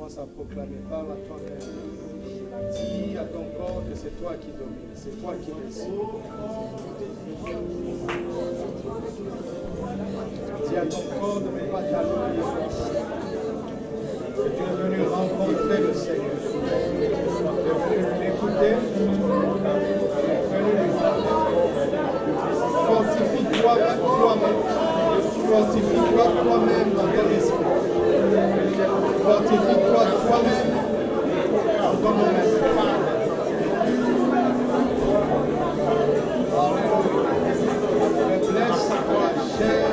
commence à proclamer, parle à toi-même. Dis à ton corps que c'est toi qui domines, c'est toi qui décides. Dis à ton corps de ne pas t'allouer. Que tu es venu rencontrer le Seigneur. Tu es venu l'écouter. Tu es venu lui parler. Fortifie-toi toi-même. Fortifie-toi toi-même dans ton esprit. Fortifie-toi toi-même dans ton domaine. Faiblesse, toi, chair,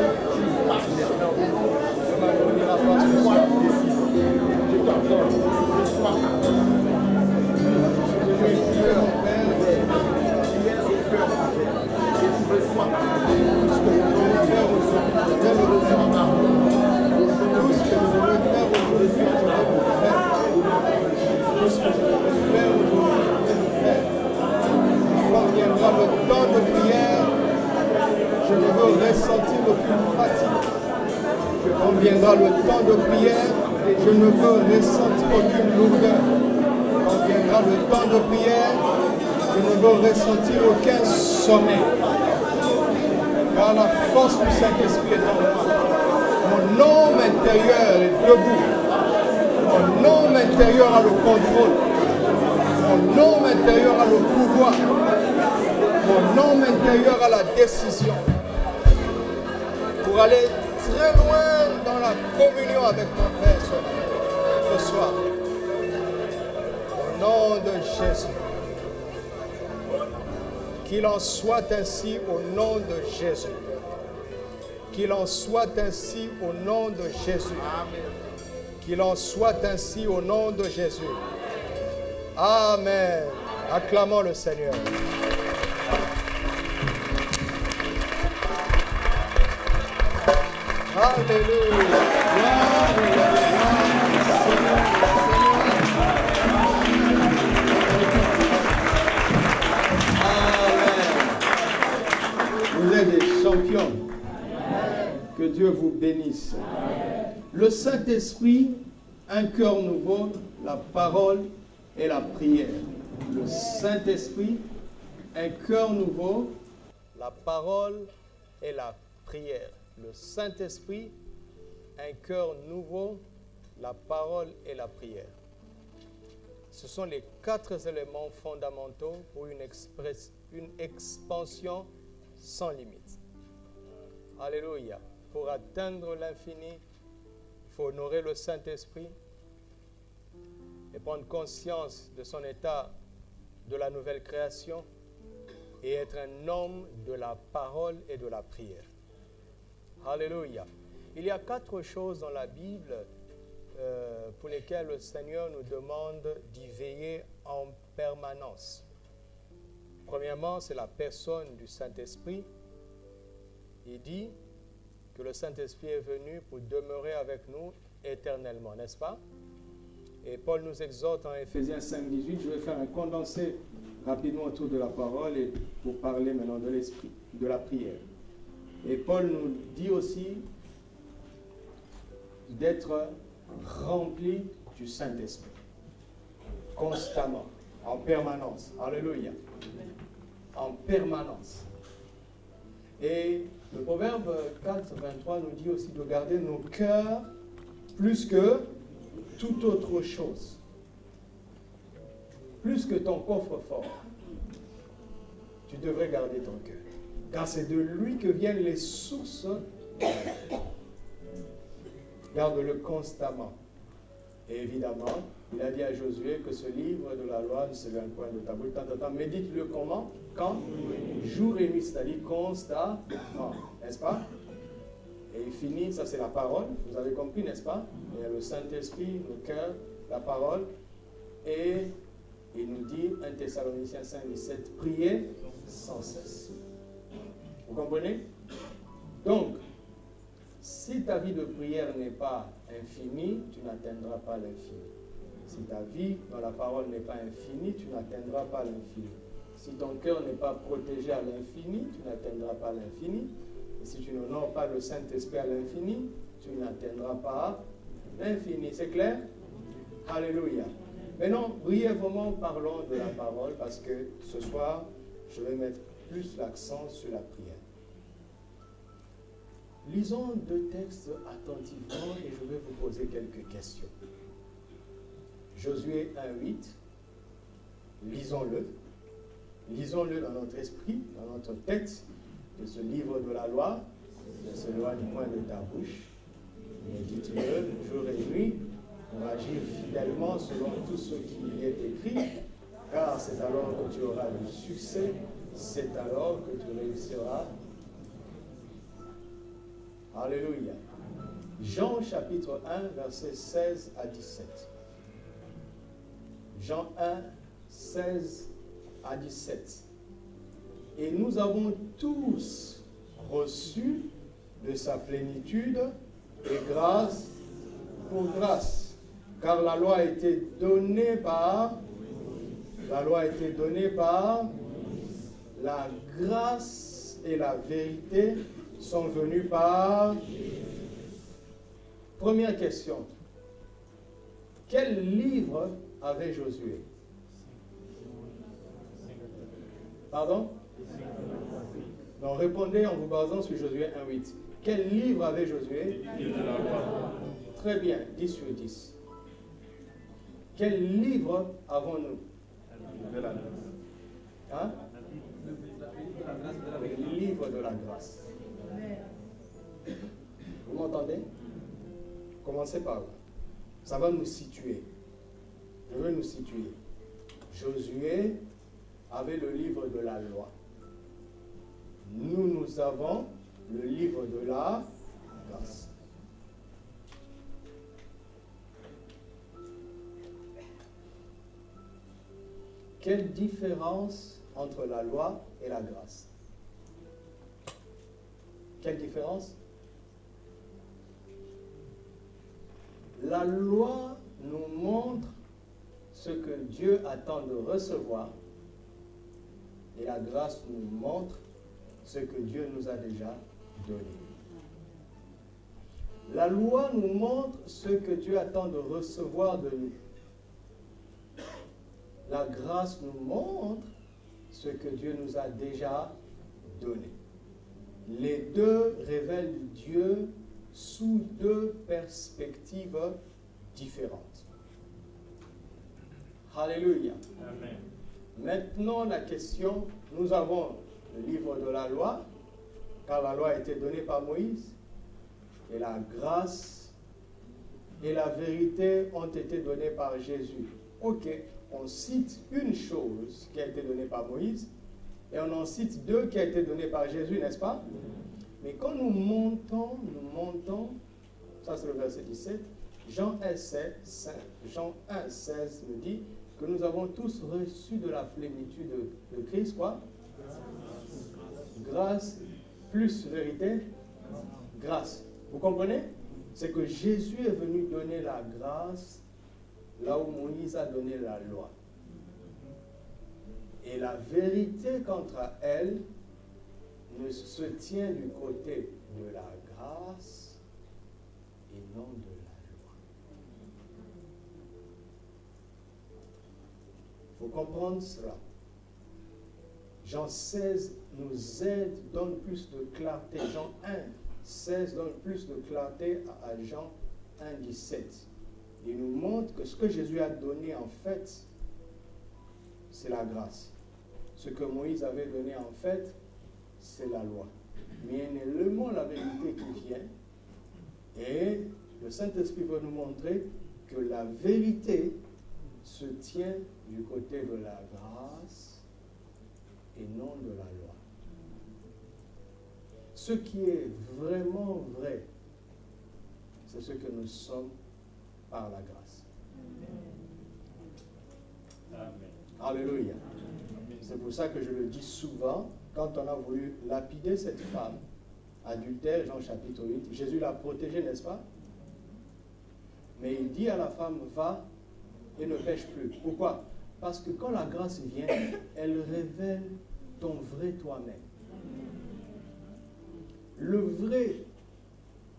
je m'accomplira pas ce soir. Je t'ordonne, je sois. Je suis cœur, Père, tout ce que nous devons faire aujourd'hui, je vais le faire en amour. Tout ce que nous devons faire aujourd'hui, je vais le faire. Tout ce que je devais faire aujourd'hui, je vais le faire. Quand viendra le temps de prière, je ne veux ressentir aucune fatigue. Quand viendra le temps de prière, je ne veux ressentir aucune lourdeur. Quand viendra le temps de prière, je ne veux ressentir aucun sommeil. Car la force du Saint-Esprit est en moi. Mon homme intérieur est debout. Mon homme intérieur a le contrôle. Mon homme intérieur a le pouvoir. Mon homme intérieur a la décision. Pour aller très loin dans la communion avec mon Père ce soir. Au nom de Jésus. Qu'il en soit ainsi au nom de Jésus. Qu'il en soit ainsi au nom de Jésus. Qu'il en soit ainsi au nom de Jésus. Amen. Acclamons le Seigneur. Alléluia. Vous êtes des champions. Que Dieu vous bénisse. Le Saint-Esprit, un cœur nouveau, la parole et la prière. Le Saint-Esprit, un cœur nouveau, la parole et la prière. Le Saint-Esprit, un cœur nouveau, la parole et la prière. Ce sont les 4 éléments fondamentaux pour une expansion sans limite. Alléluia. Pour atteindre l'infini, il faut honorer le Saint-Esprit et prendre conscience de son état de la nouvelle création et être un homme de la parole et de la prière. Alléluia. Il y a 4 choses dans la Bible pour lesquelles le Seigneur nous demande d'y veiller en permanence. Premièrement, c'est la personne du Saint-Esprit. Il dit que le Saint-Esprit est venu pour demeurer avec nous éternellement, n'est-ce pas? Et Paul nous exhorte en Éphésiens 5:18. Je vais faire un condensé rapidement autour de la parole et pour parler maintenant de l'esprit, de la prière. Et Paul nous dit aussi d'être rempli du Saint-Esprit, constamment, en permanence. Alléluia. En permanence. Et le Proverbe 4:23 nous dit aussi de garder nos cœurs plus que toute autre chose. Plus que ton coffre-fort. Tu devrais garder ton cœur. Car c'est de lui que viennent les sources. Garde-le constamment. Et évidemment, il a dit à Josué que ce livre de la loi ne s'éloigne point de ta bouche. Médite-le comment? Quand? Jour et nuit, c'est-à-dire constamment. N'est-ce pas? Et il finit, ça c'est la parole, vous avez compris, n'est-ce pas? Il y a le Saint-Esprit, le cœur, la parole. Et il nous dit, 1 Thessaloniciens 5:17, priez sans cesse. Vous comprenez? Donc, si ta vie de prière n'est pas infinie, tu n'atteindras pas l'infini. Si ta vie dans la parole n'est pas infinie, tu n'atteindras pas l'infini. Si ton cœur n'est pas protégé à l'infini, tu n'atteindras pas l'infini. Et si tu n'honores pas le Saint-Esprit à l'infini, tu n'atteindras pas l'infini. C'est clair? Alléluia. Maintenant, brièvement parlons de la parole parce que ce soir, je vais mettre plus l'accent sur la prière. Lisons deux textes attentivement et je vais vous poser quelques questions. Josué 1:8, lisons-le. Lisons-le dans notre esprit, dans notre tête, de ce livre de la loi, ne s'éloigne point de ta bouche. Médite-le jour et nuit pour agir fidèlement selon tout ce qui y est écrit, car c'est alors que tu auras du succès, c'est alors que tu réussiras. Alléluia. Jean chapitre 1, versets 16 à 17. Jean 1, 16 à 17. Et nous avons tous reçu de sa plénitude et grâce pour grâce. Car la loi a été donnée par la grâce et la vérité sont venues par. Première question. Quel livre avait Josué? Pardon? Non, répondez en vous basant sur Josué 1:8. Quel livre avait Josué? Très bien, 10 sur 10. Quel livre avons-nous? Hein? Le livre de la grâce. Vous m'entendez? Commencez par là. Ça va nous situer. Je veux nous situer. Josué avait le livre de la loi. Nous avons le livre de la grâce. Quelle différence entre la loi et la grâce? Quelle différence? La loi nous montre ce que Dieu attend de recevoir et la grâce nous montre ce que Dieu nous a déjà donné. La loi nous montre ce que Dieu attend de recevoir de nous. La grâce nous montre ce que Dieu nous a déjà donné. Les deux révèlent Dieu sous deux perspectives différentes. Alléluia. Amen. Maintenant, la question, nous avons le livre de la loi, car la loi a été donnée par Moïse, et la grâce et la vérité ont été données par Jésus. Ok, on cite une chose qui a été donnée par Moïse, et on en cite deux qui a été donnée par Jésus, n'est-ce pas? Mais quand nous montons, ça c'est le verset 17, Jean 1, 16 nous dit que nous avons tous reçu de la plénitude de Christ, quoi? Grâce plus vérité, grâce. Vous comprenez? C'est que Jésus est venu donner la grâce là où Moïse a donné la loi. Et la vérité, quant à elle, ne se tient du côté de la grâce et non de la loi. Il faut comprendre cela. Jean 16 nous aide, donne plus de clarté. Jean 1, 16 donne plus de clarté à Jean 1, 17. Il nous montre que ce que Jésus a donné, en fait, c'est la grâce. Ce que Moïse avait donné, en fait, c'est la loi. Mais il y a également la vérité qui vient. Et le Saint-Esprit va nous montrer que la vérité se tient du côté de la grâce et non de la loi. Ce qui est vraiment vrai, c'est ce que nous sommes par la grâce. Amen. Alléluia. C'est pour ça que je le dis souvent, quand on a voulu lapider cette femme, adultère, Jean chapitre 8, Jésus l'a protégée, n'est-ce pas? Mais il dit à la femme, va et ne pêche plus. Pourquoi? Parce que quand la grâce vient, elle révèle ton vrai toi-même. Le vrai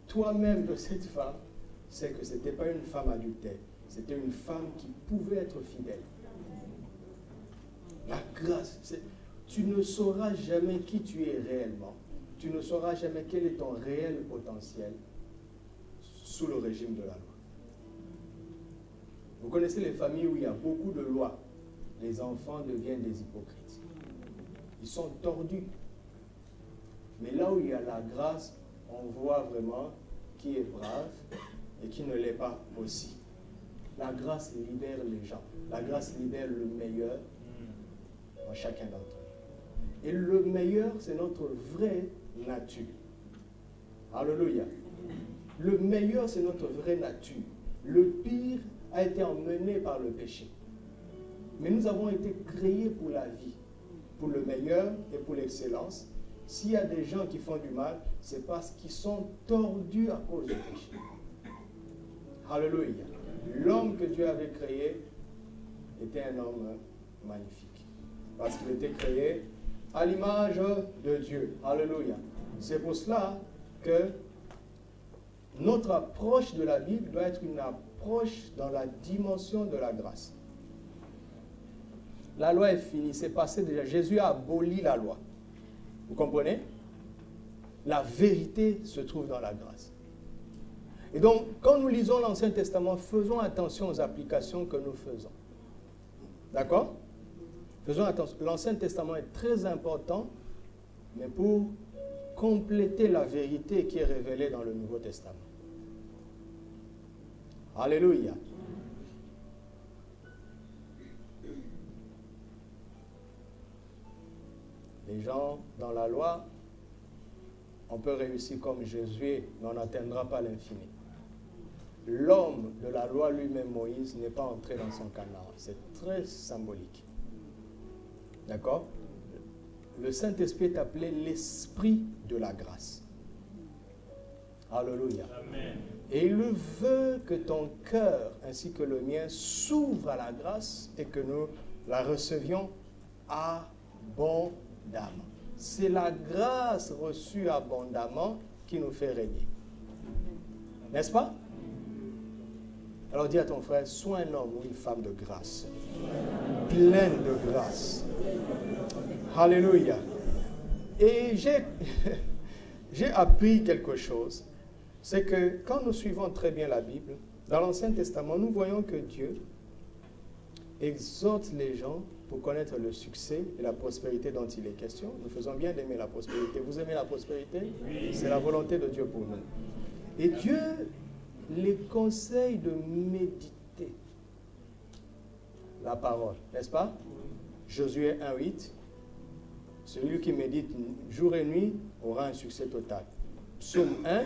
toi-même de cette femme, c'est que ce n'était pas une femme adultère. c'était une femme qui pouvait être fidèle. La grâce, tu ne sauras jamais qui tu es réellement. Tu ne sauras jamais quel est ton réel potentiel sous le régime de la loi. Vous connaissez les familles où il y a beaucoup de lois. Les enfants deviennent des hypocrites. Ils sont tordus. Mais là où il y a la grâce, on voit vraiment qui est brave et qui ne l'est pas aussi. La grâce libère les gens. La grâce libère le meilleur en chacun d'entre nous. Et le meilleur, c'est notre vraie nature. Alléluia. Le meilleur, c'est notre vraie nature. Le pire a été emmené par le péché. Mais nous avons été créés pour la vie, pour le meilleur et pour l'excellence. S'il y a des gens qui font du mal, c'est parce qu'ils sont tordus à cause du péché. Alléluia. L'homme que Dieu avait créé était un homme magnifique. Parce qu'il était créé à l'image de Dieu. Alléluia. C'est pour cela que notre approche de la Bible doit être une approche dans la dimension de la grâce. La loi est finie, c'est passé déjà. Jésus a aboli la loi. Vous comprenez? La vérité se trouve dans la grâce. Et donc, quand nous lisons l'Ancien Testament, faisons attention aux applications que nous faisons. D'accord? Faisons attention. L'Ancien Testament est très important, mais pour compléter la vérité qui est révélée dans le Nouveau Testament. Alléluia. Les gens dans la loi, on peut réussir comme Jésus, mais on n'atteindra pas l'infini. L'homme de la loi lui-même, Moïse, n'est pas entré dans son Canaan. C'est très symbolique. D'accord? Le Saint-Esprit est appelé l'Esprit de la grâce. Alléluia. Amen. Et il veut que ton cœur ainsi que le mien s'ouvrent à la grâce et que nous la recevions abondamment. C'est la grâce reçue abondamment qui nous fait régner. N'est-ce pas? Alors dis à ton frère, sois un homme ou une femme de grâce. Pleine de grâce. Alléluia. Et j'ai appris quelque chose. C'est que quand nous suivons très bien la Bible, dans l'Ancien Testament, nous voyons que Dieu exhorte les gens pour connaître le succès et la prospérité dont il est question. Nous faisons bien d'aimer la prospérité. Vous aimez la prospérité? Oui. C'est la volonté de Dieu pour nous. Et Dieu les conseille de méditer la parole, n'est-ce pas? Josué 1:8. Celui qui médite jour et nuit aura un succès total. Psaume 1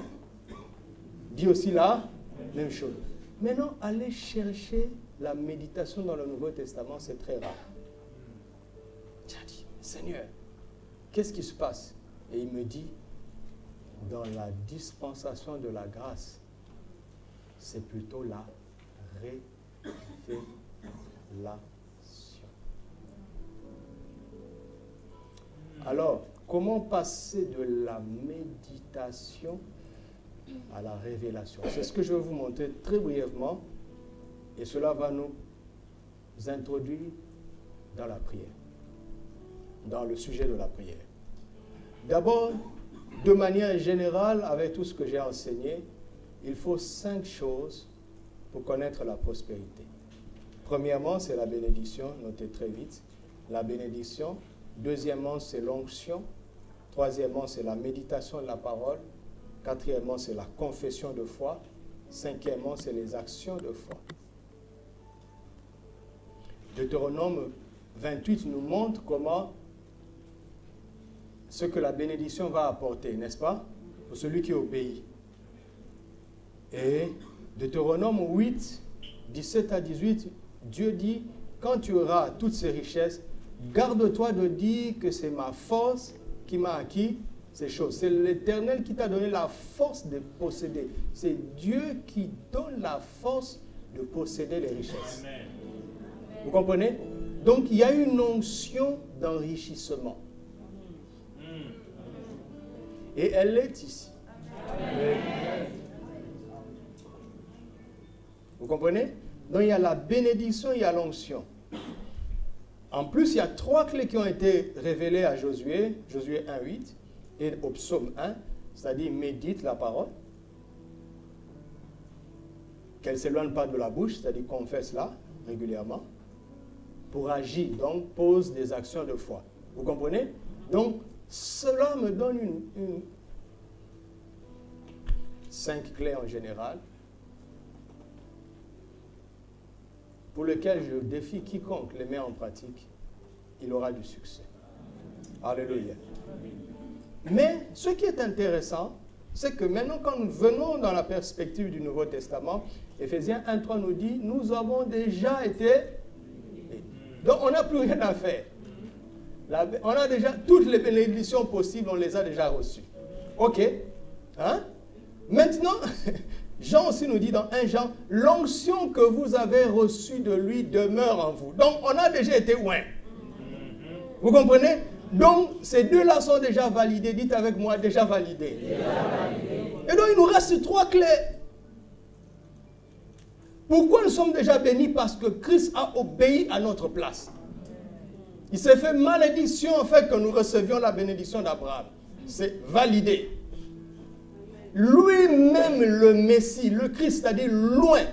dit aussi la même chose. Maintenant, aller chercher la méditation dans le Nouveau Testament, c'est très rare. Tu as dit, Seigneur, qu'est-ce qui se passe? Et il me dit, dans la dispensation de la grâce, c'est plutôt la révélation. Alors, comment passer de la méditation à la révélation? C'est ce que je vais vous montrer très brièvement et cela va nous introduire dans la prière, dans le sujet de la prière. D'abord, de manière générale, avec tout ce que j'ai enseigné, il faut 5 choses pour connaître la prospérité. Premièrement, c'est la bénédiction, notez très vite, la bénédiction. Deuxièmement, c'est l'onction. Troisièmement, c'est la méditation de la parole. Quatrièmement, c'est la confession de foi. Cinquièmement, c'est les actions de foi. Deutéronome 28 nous montre comment ce que la bénédiction va apporter, n'est-ce pas? Pour celui qui obéit. Et Deutéronome 8, 17 à 18, Dieu dit, quand tu auras toutes ces richesses, garde-toi de dire que c'est ma force qui m'a acquis ces choses. C'est l'Éternel qui t'a donné la force de posséder. C'est Dieu qui donne la force de posséder les richesses. Amen. Vous comprenez? Donc, il y a une onction d'enrichissement. Et elle est ici. Amen. Vous comprenez? Donc il y a la bénédiction, il y a l'onction. En plus, il y a 3 clés qui ont été révélées à Josué, Josué 1:8 et au psaume 1, c'est-à-dire médite la parole, qu'elle ne s'éloigne pas de la bouche, c'est-à-dire confesse-la régulièrement, pour agir, donc pose des actions de foi. Vous comprenez? Donc, cela me donne 5 clés en général, pour lesquelles je défie quiconque les met en pratique, il aura du succès. Alléluia. Mais ce qui est intéressant, c'est que maintenant, quand nous venons dans la perspective du Nouveau Testament, Éphésiens 1:3 nous dit, nous avons déjà été... Donc, on n'a plus rien à faire. On a déjà, toutes les bénédictions possibles, on les a déjà reçues. OK. Hein? Maintenant, Jean aussi nous dit dans 1 Jean, l'onction que vous avez reçue de lui demeure en vous. Donc, on a déjà été loin. Vous comprenez? Donc, ces deux-là sont déjà validés. Dites avec moi, déjà validés. Et donc, il nous reste 3 clés. Pourquoi nous sommes déjà bénis? Parce que Christ a obéi à notre place. Il s'est fait malédiction en fait que nous recevions la bénédiction d'Abraham. C'est validé. Lui-même le Messie, le Christ, c'est-à-dire loin,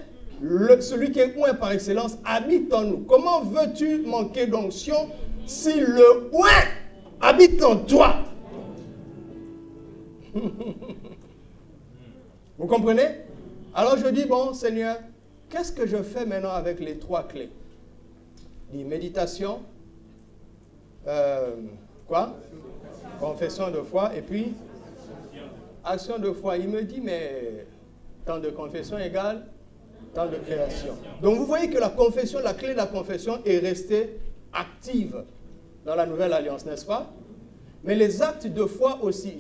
celui qui est loin par excellence, habite en nous. Comment veux-tu manquer d'onction si le loin habite en toi? Vous comprenez? Alors je dis, bon Seigneur, qu'est-ce que je fais maintenant avec les 3 clés? Dis méditation, confession de foi, et puis action de foi. Il me dit, mais temps de confession égale temps de création. Donc vous voyez que la confession, la clé de la confession est restée active dans la nouvelle alliance, n'est-ce pas? Mais les actes de foi aussi.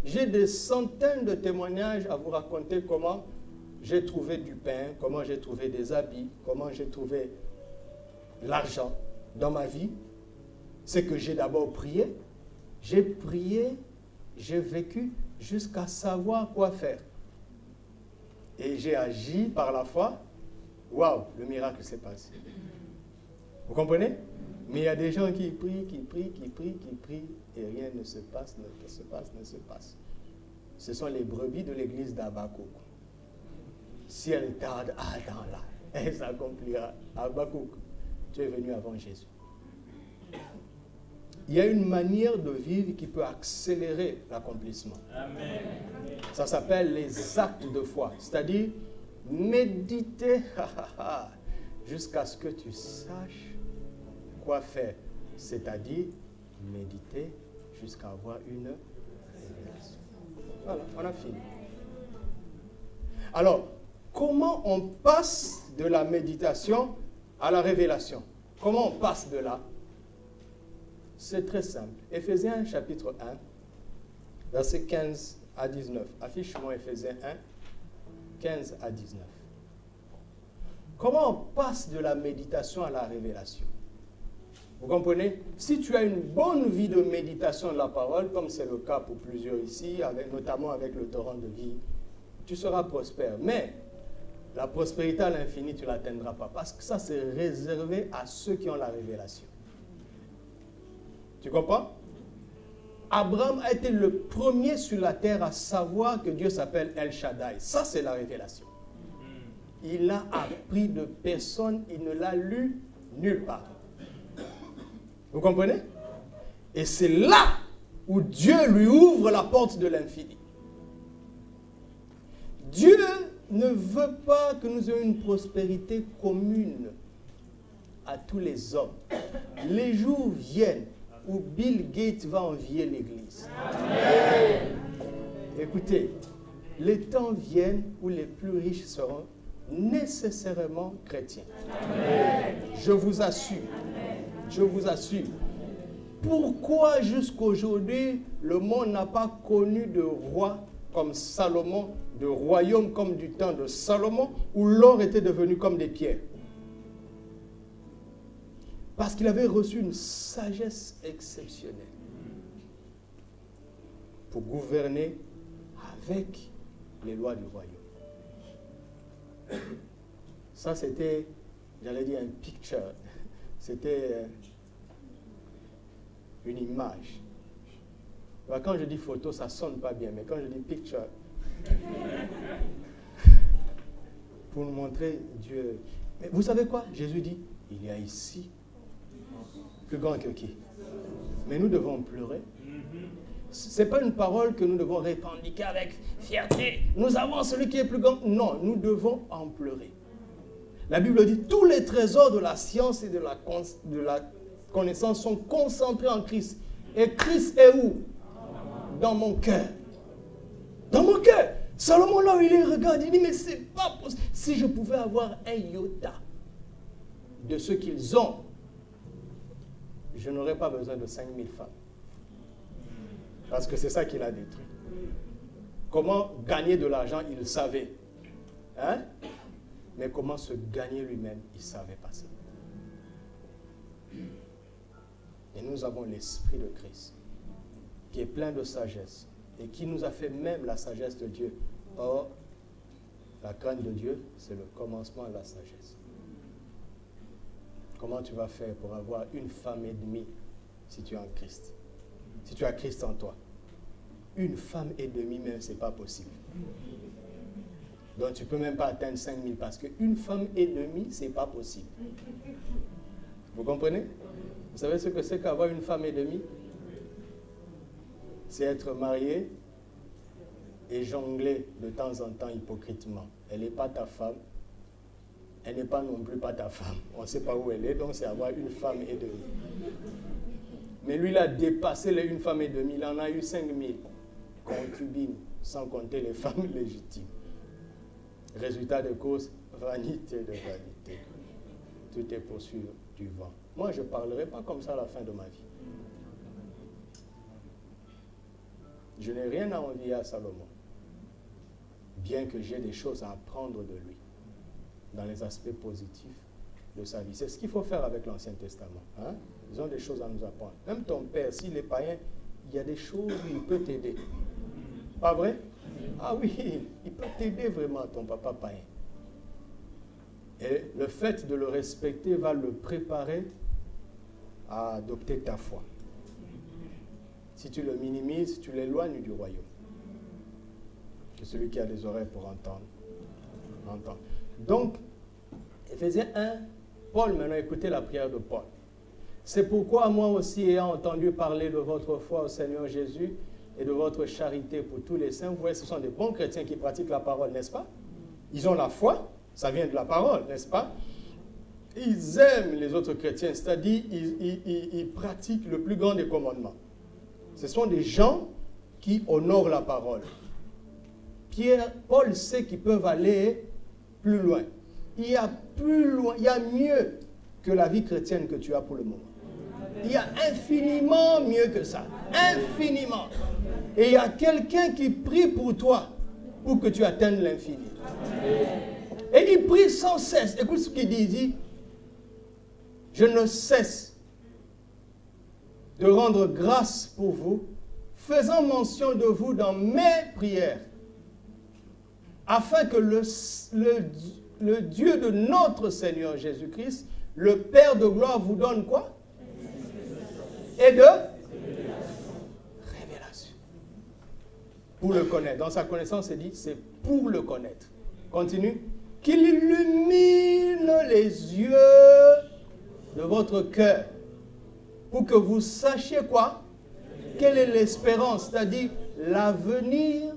J'ai des centaines de témoignages à vous raconter comment j'ai trouvé du pain, comment j'ai trouvé des habits, comment j'ai trouvé l'argent dans ma vie. C'est que j'ai d'abord prié. J'ai prié, j'ai vécu jusqu'à savoir quoi faire. Et j'ai agi par la foi. Waouh, le miracle s'est passé. Vous comprenez? Mais il y a des gens qui prient, et rien ne se passe, ne se passe. Ce sont les brebis de l'église d'Habakkuk. Si elle tarde, attends-la, elle s'accomplira. Habakkuk, tu es venu avant Jésus. Il y a une manière de vivre qui peut accélérer l'accomplissement. Amen. Ça s'appelle les actes de foi. C'est-à-dire, méditer jusqu'à ce que tu saches quoi faire. C'est-à-dire, méditer jusqu'à avoir une révélation. Voilà, on a fini. Alors, comment on passe de la méditation à la révélation? Comment on passe de là? C'est très simple. Éphésiens chapitre 1, versets 15 à 19. Affiche-moi Éphésiens 1, 15 à 19. Comment on passe de la méditation à la révélation? Vous comprenez? Si tu as une bonne vie de méditation de la parole, comme c'est le cas pour plusieurs ici, notamment avec le torrent de vie, tu seras prospère. Mais la prospérité à l'infini, tu ne l'atteindras pas. Parce que ça, c'est réservé à ceux qui ont la révélation. Tu comprends? Abraham a été le premier sur la terre à savoir que Dieu s'appelle El Shaddai. Ça, c'est la révélation. Il n'a appris de personne, il ne l'a lu nulle part. Vous comprenez? Et c'est là où Dieu lui ouvre la porte de l'infini. Dieu ne veut pas que nous ayons une prospérité commune à tous les hommes. Les jours viennent où Bill Gates va envier l'Église. Écoutez, les temps viennent où les plus riches seront nécessairement chrétiens. Amen. Je vous assure. Je vous assure. Pourquoi jusqu'aujourd'hui le monde n'a pas connu de roi comme Salomon, de royaume comme du temps de Salomon, où l'or était devenu comme des pierres? Parce qu'il avait reçu une sagesse exceptionnelle pour gouverner avec les lois du royaume. Ça, c'était j'allais dire un picture, c'était une image. Alors, quand je dis photo, ça ne sonne pas bien, mais quand je dis picture, pour nous montrer Dieu. Mais vous savez quoi? Jésus dit, il y a ici plus grand que qui? Mais nous devons pleurer. Ce n'est pas une parole que nous devons revendiquer avec fierté. Nous avons celui qui est plus grand. Non, nous devons en pleurer. La Bible dit, tous les trésors de la science et de la connaissance sont concentrés en Christ. Et Christ est où? Dans mon cœur. Dans mon cœur. Salomon, là où il regarde, il dit, mais c'est pas possible. Si je pouvais avoir un iota de ce qu'ils ont, je n'aurais pas besoin de 5000 femmes. Parce que c'est ça qu'il a détruit. Comment gagner de l'argent, il savait. Hein? Mais comment se gagner lui-même, il ne savait pas ça. Et nous avons l'Esprit de Christ, qui est plein de sagesse, et qui nous a fait même la sagesse de Dieu. Or, la crainte de Dieu, c'est le commencement de la sagesse. Comment tu vas faire pour avoir une femme et demie si tu es en Christ? Si tu as Christ en toi. Une femme et demie même, ce n'est pas possible. Donc tu ne peux même pas atteindre 5000 parce qu'une femme et demie, ce n'est pas possible. Vous comprenez? Vous savez ce que c'est qu'avoir une femme et demie? C'est être marié et jongler de temps en temps hypocritement. Elle n'est pas ta femme. Elle n'est pas non plus pas ta femme. On ne sait pas où elle est, donc c'est avoir une femme et demie. Mais lui, il a dépassé les une femme et demie. Il en a eu 5000 concubines, sans compter les femmes légitimes. Résultat de cause, vanité de vanité. Tout est poursuivi du vent. Moi, je ne parlerai pas comme ça à la fin de ma vie. Je n'ai rien à envier à Salomon, bien que j'ai des choses à apprendre de lui, dans les aspects positifs de sa vie. C'est ce qu'il faut faire avec l'Ancien Testament. Hein? Ils ont des choses à nous apprendre. Même ton père, s'il est païen, il y a des choses où il peut t'aider. Pas vrai? Ah oui, il peut t'aider vraiment, ton papa païen. Et le fait de le respecter va le préparer à adopter ta foi. Si tu le minimises, tu l'éloignes du royaume. Que celui qui a des oreilles pour entendre, entend. Donc, Éphésiens 1, Paul, maintenant écoutez la prière de Paul. C'est pourquoi moi aussi, ayant entendu parler de votre foi au Seigneur Jésus et de votre charité pour tous les saints, vous voyez, ce sont des bons chrétiens qui pratiquent la parole, n'est-ce pas? Ils ont la foi, ça vient de la parole, n'est-ce pas? Ils aiment les autres chrétiens, c'est-à-dire ils pratiquent le plus grand des commandements. Ce sont des gens qui honorent la parole. Paul sait qu'ils peuvent aller plus loin. Il y a plus loin, il y a mieux que la vie chrétienne que tu as pour le moment. Il y a infiniment mieux que ça. Infiniment. Et il y a quelqu'un qui prie pour toi pour que tu atteignes l'infini. Et il prie sans cesse. Écoute ce qu'il dit. Il dit, je ne cesse de rendre grâce pour vous, faisant mention de vous dans mes prières, afin que le Dieu de notre Seigneur Jésus-Christ, le Père de gloire, vous donne quoi? Et de révélation. Pour le connaître. Dans sa connaissance, il dit, c'est pour le connaître. Continue. Qu'il illumine les yeux de votre cœur, pour que vous sachiez quoi? Quelle est l'espérance, c'est-à-dire l'avenir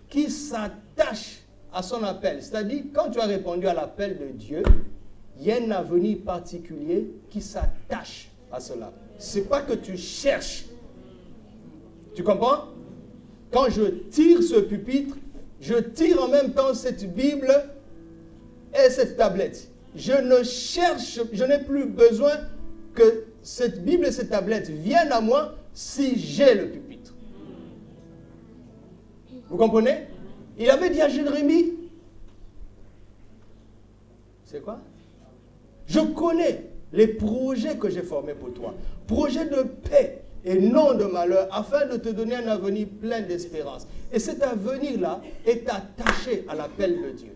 qui s'attache à son appel. C'est-à-dire, quand tu as répondu à l'appel de Dieu, il y a un avenir particulier qui s'attache à cela. Ce n'est pas que tu cherches. Tu comprends? Quand je tire ce pupitre, je tire en même temps cette Bible et cette tablette. Je ne cherche, je n'ai plus besoin que cette Bible et cette tablette viennent à moi si j'ai le pupitre. Vous comprenez? Il avait dit à Jérémie, c'est quoi? Je connais les projets que j'ai formés pour toi. Projets de paix et non de malheur, afin de te donner un avenir plein d'espérance. Et cet avenir-là est attaché à l'appel de Dieu.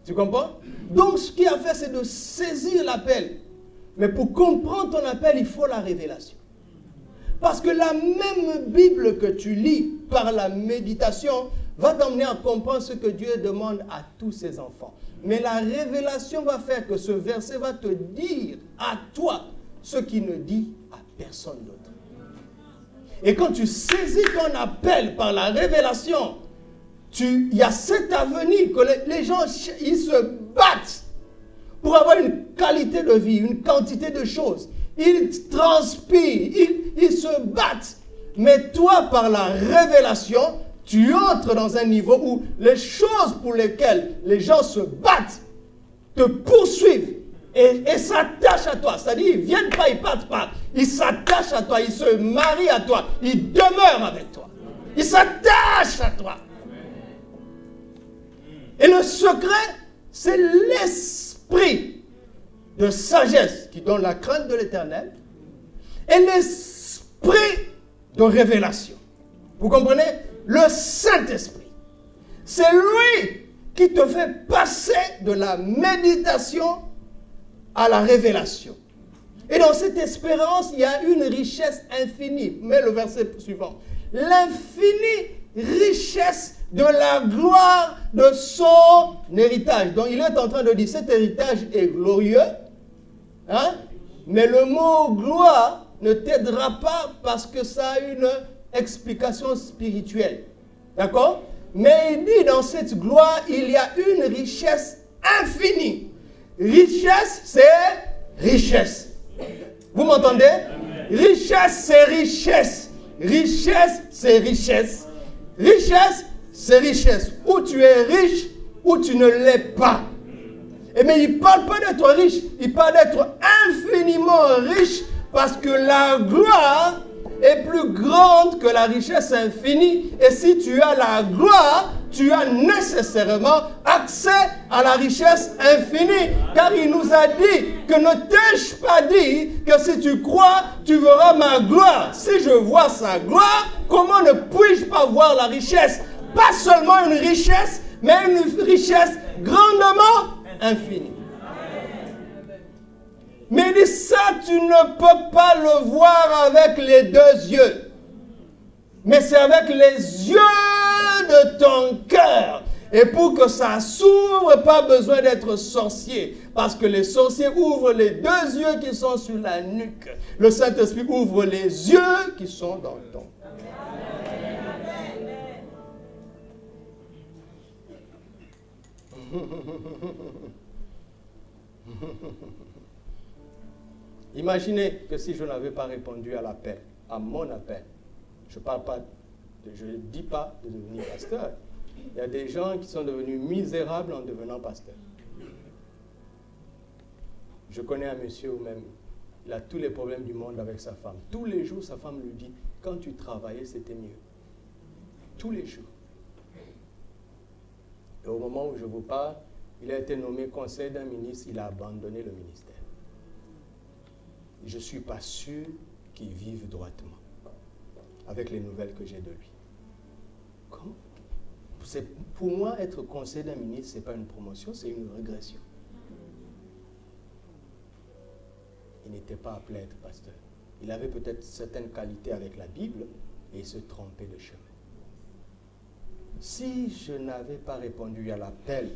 Tu comprends? Donc, ce qu'il a fait, c'est de saisir l'appel. Mais pour comprendre ton appel, il faut la révélation. Parce que la même Bible que tu lis par la méditation va t'emmener à comprendre ce que Dieu demande à tous ses enfants. Mais la révélation va faire que ce verset va te dire à toi ce qu'il ne dit à personne d'autre. Et quand tu saisis ton appel par la révélation, il y a cet avenir que les gens ils se battent pour avoir une qualité de vie, une quantité de choses. Ils transpirent, ils se battent. Mais toi, par la révélation, tu entres dans un niveau où les choses pour lesquelles les gens se battent te poursuivent et s'attachent à toi. C'est-à-dire, ils ne viennent pas, ils ne partent pas. Ils s'attachent à toi, ils se marient à toi, ils demeurent avec toi. Ils s'attachent à toi. Et le secret, c'est l'esprit de sagesse qui donne la crainte de l'Éternel et l'esprit de révélation. Vous comprenez? Le Saint-Esprit. C'est lui qui te fait passer de la méditation à la révélation. Et dans cette espérance, il y a une richesse infinie. Mets le verset suivant. L'infinie richesse de la gloire de son héritage. Donc il est en train de dire, cet héritage est glorieux, hein? Mais le mot gloire ne t'aidera pas parce que ça a une explication spirituelle. D'accord? Mais il dit, dans cette gloire, il y a une richesse infinie. Richesse, c'est richesse. Vous m'entendez? Richesse, c'est richesse. Richesse, c'est richesse. Richesse, c'est richesse. Ou tu es riche, ou tu ne l'es pas. Mais il ne parle pas d'être riche, il parle d'être infiniment riche parce que la gloire est plus grande que la richesse infinie. Et si tu as la gloire, tu as nécessairement accès à la richesse infinie. Car il nous a dit que ne t'ai-je pas dit que si tu crois, tu verras ma gloire. Si je vois sa gloire, comment ne puis-je pas voir la richesse? Pas seulement une richesse, mais une richesse grandement infinie. Mais il dit ça, tu ne peux pas le voir avec les deux yeux. Mais c'est avec les yeux de ton cœur. Et pour que ça s'ouvre, pas besoin d'être sorcier. Parce que les sorciers ouvrent les deux yeux qui sont sur la nuque. Le Saint-Esprit ouvre les yeux qui sont dans ton cœur. Imaginez que si je n'avais pas répondu à l'appel, à mon appel, je ne dis pas de devenir pasteur. Il y a des gens qui sont devenus misérables en devenant pasteur. Je connais un monsieur où même, il a tous les problèmes du monde avec sa femme. Tous les jours, sa femme lui dit, quand tu travaillais, c'était mieux. Tous les jours. Et au moment où je vous parle, il a été nommé conseiller d'un ministre, il a abandonné le ministère. Je ne suis pas sûr qu'il vive droitement avec les nouvelles que j'ai de lui. Comment? Pour moi, être conseiller d'un ministre, ce n'est pas une promotion, c'est une régression. Il n'était pas appelé à être pasteur. Il avait peut-être certaines qualités avec la Bible et il se trompait de chemin. Si je n'avais pas répondu à l'appel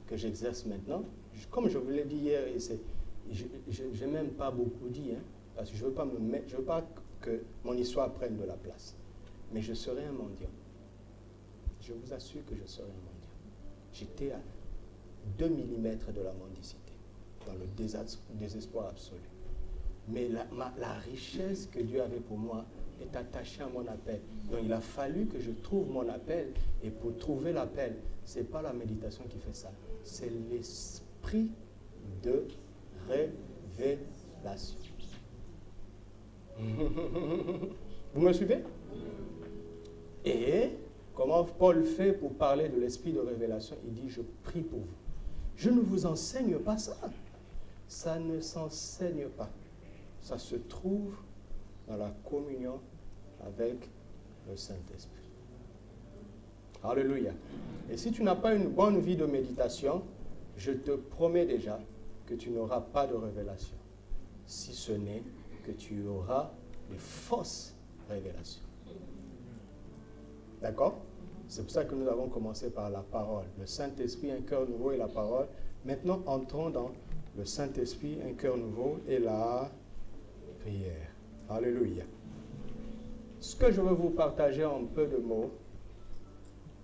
que j'exerce maintenant, comme je vous l'ai dit hier, et je n'ai même pas beaucoup dit, hein, parce que je ne veux pas que mon histoire prenne de la place. Mais je serai un mendiant. Je vous assure que je serai un mendiant. J'étais à 2 mm de la mendicité, dans le désespoir absolu. Mais la richesse que Dieu avait pour moi est attachée à mon appel. Donc il a fallu que je trouve mon appel. Et pour trouver l'appel, ce n'est pas la méditation qui fait ça. C'est l'esprit de révélation. Vous me suivez? Et comment Paul fait pour parler de l'esprit de révélation? Il dit, je prie pour vous. Je ne vous enseigne pas ça. Ça ne s'enseigne pas. Ça se trouve dans la communion avec le Saint-Esprit. Alléluia. Et si tu n'as pas une bonne vie de méditation, je te promets déjà que tu n'auras pas de révélation, si ce n'est que tu auras de fausses révélations. D'accord? C'est pour ça que nous avons commencé par la parole. Le Saint-Esprit, un cœur nouveau et la parole. Maintenant, entrons dans le Saint-Esprit, un cœur nouveau et la prière. Alléluia. Ce que je veux vous partager en peu de mots,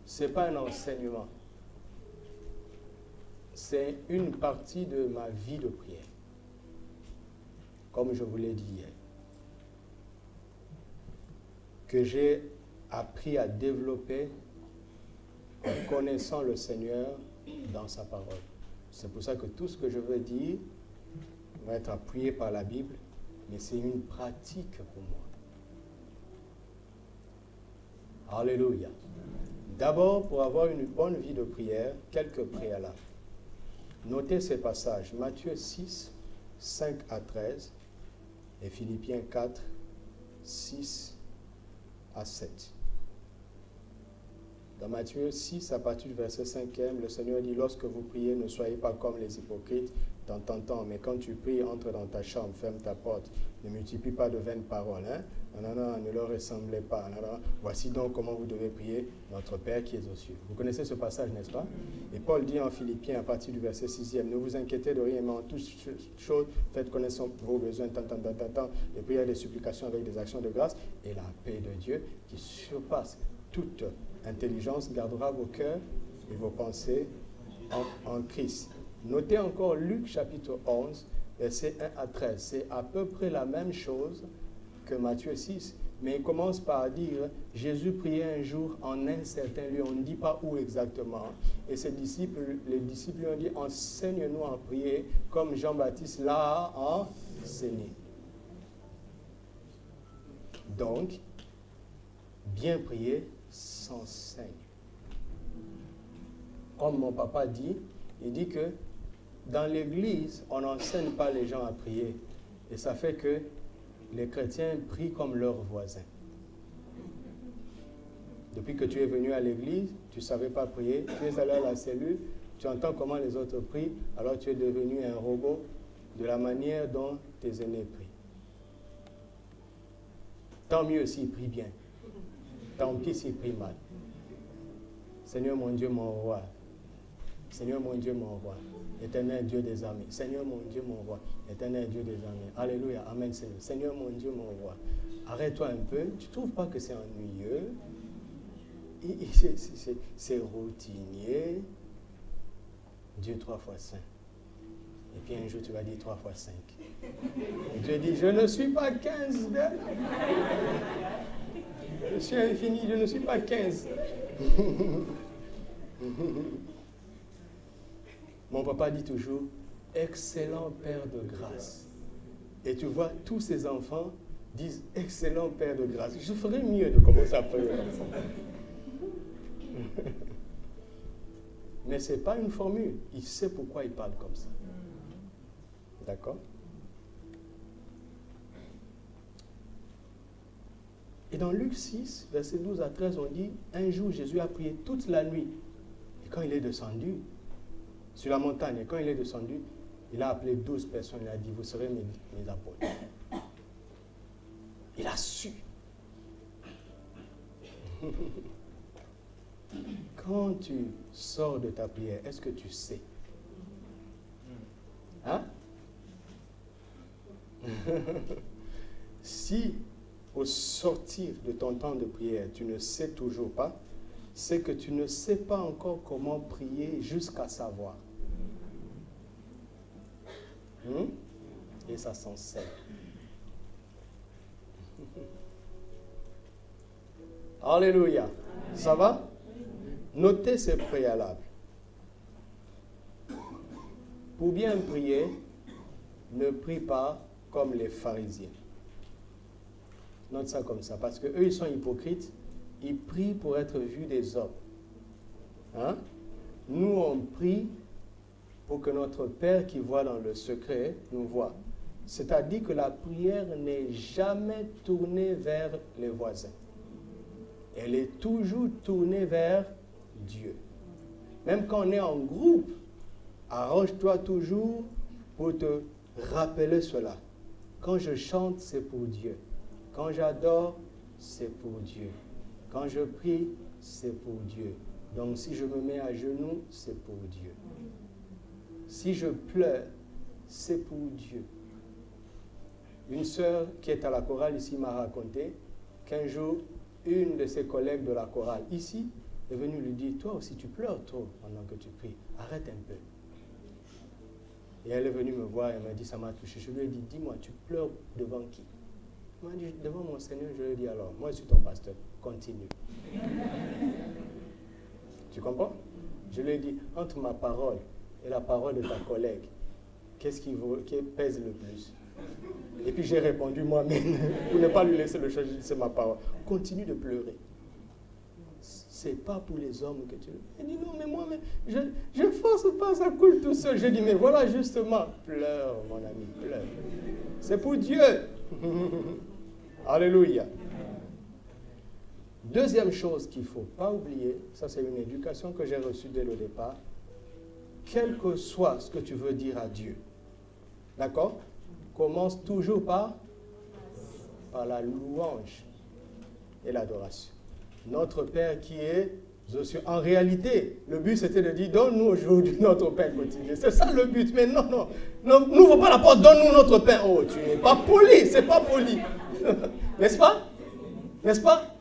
ce n'est pas un enseignement. C'est une partie de ma vie de prière. Comme je vous l'ai dit hier. Que j'ai appris à développer en connaissant le Seigneur dans sa parole. C'est pour ça que tout ce que je veux dire va être appuyé par la Bible, mais c'est une pratique pour moi. Alléluia. D'abord, pour avoir une bonne vie de prière, quelques préalables. Notez ces passages. Matthieu 6, 5 à 13 et Philippiens 4, 6 à 7. Dans Matthieu 6, à partir du verset 5e, le Seigneur dit, lorsque vous priez, ne soyez pas comme les hypocrites dans ton temps, mais quand tu pries, entre dans ta chambre, ferme ta porte, ne multiplie pas de vaines paroles. Ne leur ressemblez pas. Voici donc comment vous devez prier notre Père qui est aux cieux. Vous connaissez ce passage, n'est-ce pas? Et Paul dit en Philippiens, à partir du verset 6e, ne vous inquiétez de rien, mais en toutes choses, faites connaître vos besoins, des prières et des supplications avec des actions de grâce, et la paix de Dieu, qui surpasse toute intelligence, gardera vos cœurs et vos pensées en Christ. Notez encore Luc chapitre 11, versets 1 à 13. C'est à peu près la même chose que Matthieu 6, mais il commence par dire, Jésus priait un jour en un certain lieu, on ne dit pas où exactement, et les disciples lui ont dit, enseigne-nous à prier comme Jean-Baptiste l'a enseigné. Donc, bien prier s'enseigne. Comme mon papa dit, il dit que dans l'église, on n'enseigne pas les gens à prier. Et ça fait que les chrétiens prient comme leurs voisins. Depuis que tu es venu à l'église, tu ne savais pas prier, tu es allé à la cellule, tu entends comment les autres prient, alors tu es devenu un robot de la manière dont tes aînés prient. Tant mieux s'ils prient bien. Tant pis s'ils prient mal. Seigneur mon Dieu, mon roi. Seigneur mon Dieu, mon roi. Éternel Dieu des armées. Seigneur mon Dieu, mon roi. Éternel Dieu des armées. Alléluia. Amen, Seigneur. Seigneur mon Dieu, mon roi. Arrête-toi un peu. Tu ne trouves pas que c'est ennuyeux? C'est routinier. Dieu 3 fois 5. Et puis un jour, tu vas dire 3 fois 5. Et Dieu dit, je ne suis pas 15. Je suis infini, je ne suis pas 15. Mon papa dit toujours, excellent Père de grâce. Et tu vois, tous ces enfants disent, excellent Père de grâce. Je ferais mieux de commencer à prier comme ça. Mais ce n'est pas une formule. Il sait pourquoi il parle comme ça. D'accord? Et dans Luc 6, verset 12 à 13, on dit, un jour Jésus a prié toute la nuit. Et quand il est descendu sur la montagne, et quand il est descendu, il a appelé 12 personnes, il a dit, vous serez mes apôtres. Il a su. Quand tu sors de ta prière, est-ce que tu sais? Hein? Si au sortir de ton temps de prière, tu ne sais toujours pas, c'est que tu ne sais pas encore comment prier jusqu'à savoir. Et ça s'enseigne. Alléluia. Ça va? Notez ces préalables. Pour bien prier, ne prie pas comme les pharisiens. Note ça comme ça, parce qu'eux, ils sont hypocrites. Ils prient pour être vus des hommes. Hein? Nous, on prie pour que notre Père qui voit dans le secret nous voit. C'est-à-dire que la prière n'est jamais tournée vers les voisins. Elle est toujours tournée vers Dieu. Même quand on est en groupe, Arrange-toi toujours pour te rappeler cela. Quand je chante, c'est pour Dieu. Quand j'adore, c'est pour Dieu. Quand je prie, c'est pour Dieu. Donc si je me mets à genoux, c'est pour Dieu. Si je pleure, c'est pour Dieu. Une sœur qui est à la chorale ici m'a raconté qu'un jour, une de ses collègues de la chorale ici est venue lui dire, toi aussi tu pleures trop pendant que tu pries, arrête un peu. Et elle est venue me voir et m'a dit, ça m'a touché. Je lui ai dit, dis-moi, tu pleures devant qui? Elle m'a dit, devant mon Seigneur. Je lui ai dit, alors, moi je suis ton pasteur, continue. Tu comprends? Je lui ai dit, entre ma parole et la parole de ta collègue, qu'est-ce qui pèse le plus? Et puis j'ai répondu moi-même, pour ne pas lui laisser le choix, j'ai dit, c'est ma parole. Continue de pleurer. C'est pas pour les hommes que tu le fais. Il dit, non, mais moi, je force pas, ça coule tout seul. J'ai dit, mais voilà, justement, pleure, mon ami, pleure. C'est pour Dieu. Alléluia. Deuxième chose qu'il ne faut pas oublier, ça c'est une éducation que j'ai reçue dès le départ, quel que soit ce que tu veux dire à Dieu, d'accord? Commence toujours par la louange et l'adoration. Notre Père qui est aux cieux. En réalité, le but c'était de dire, donne-nous aujourd'hui notre pain quotidien. C'est ça le but. Mais non, non. N'ouvre pas la porte, donne-nous notre pain. Oh, tu n'es pas poli, c'est pas poli. N'est-ce pas? N'est-ce pas?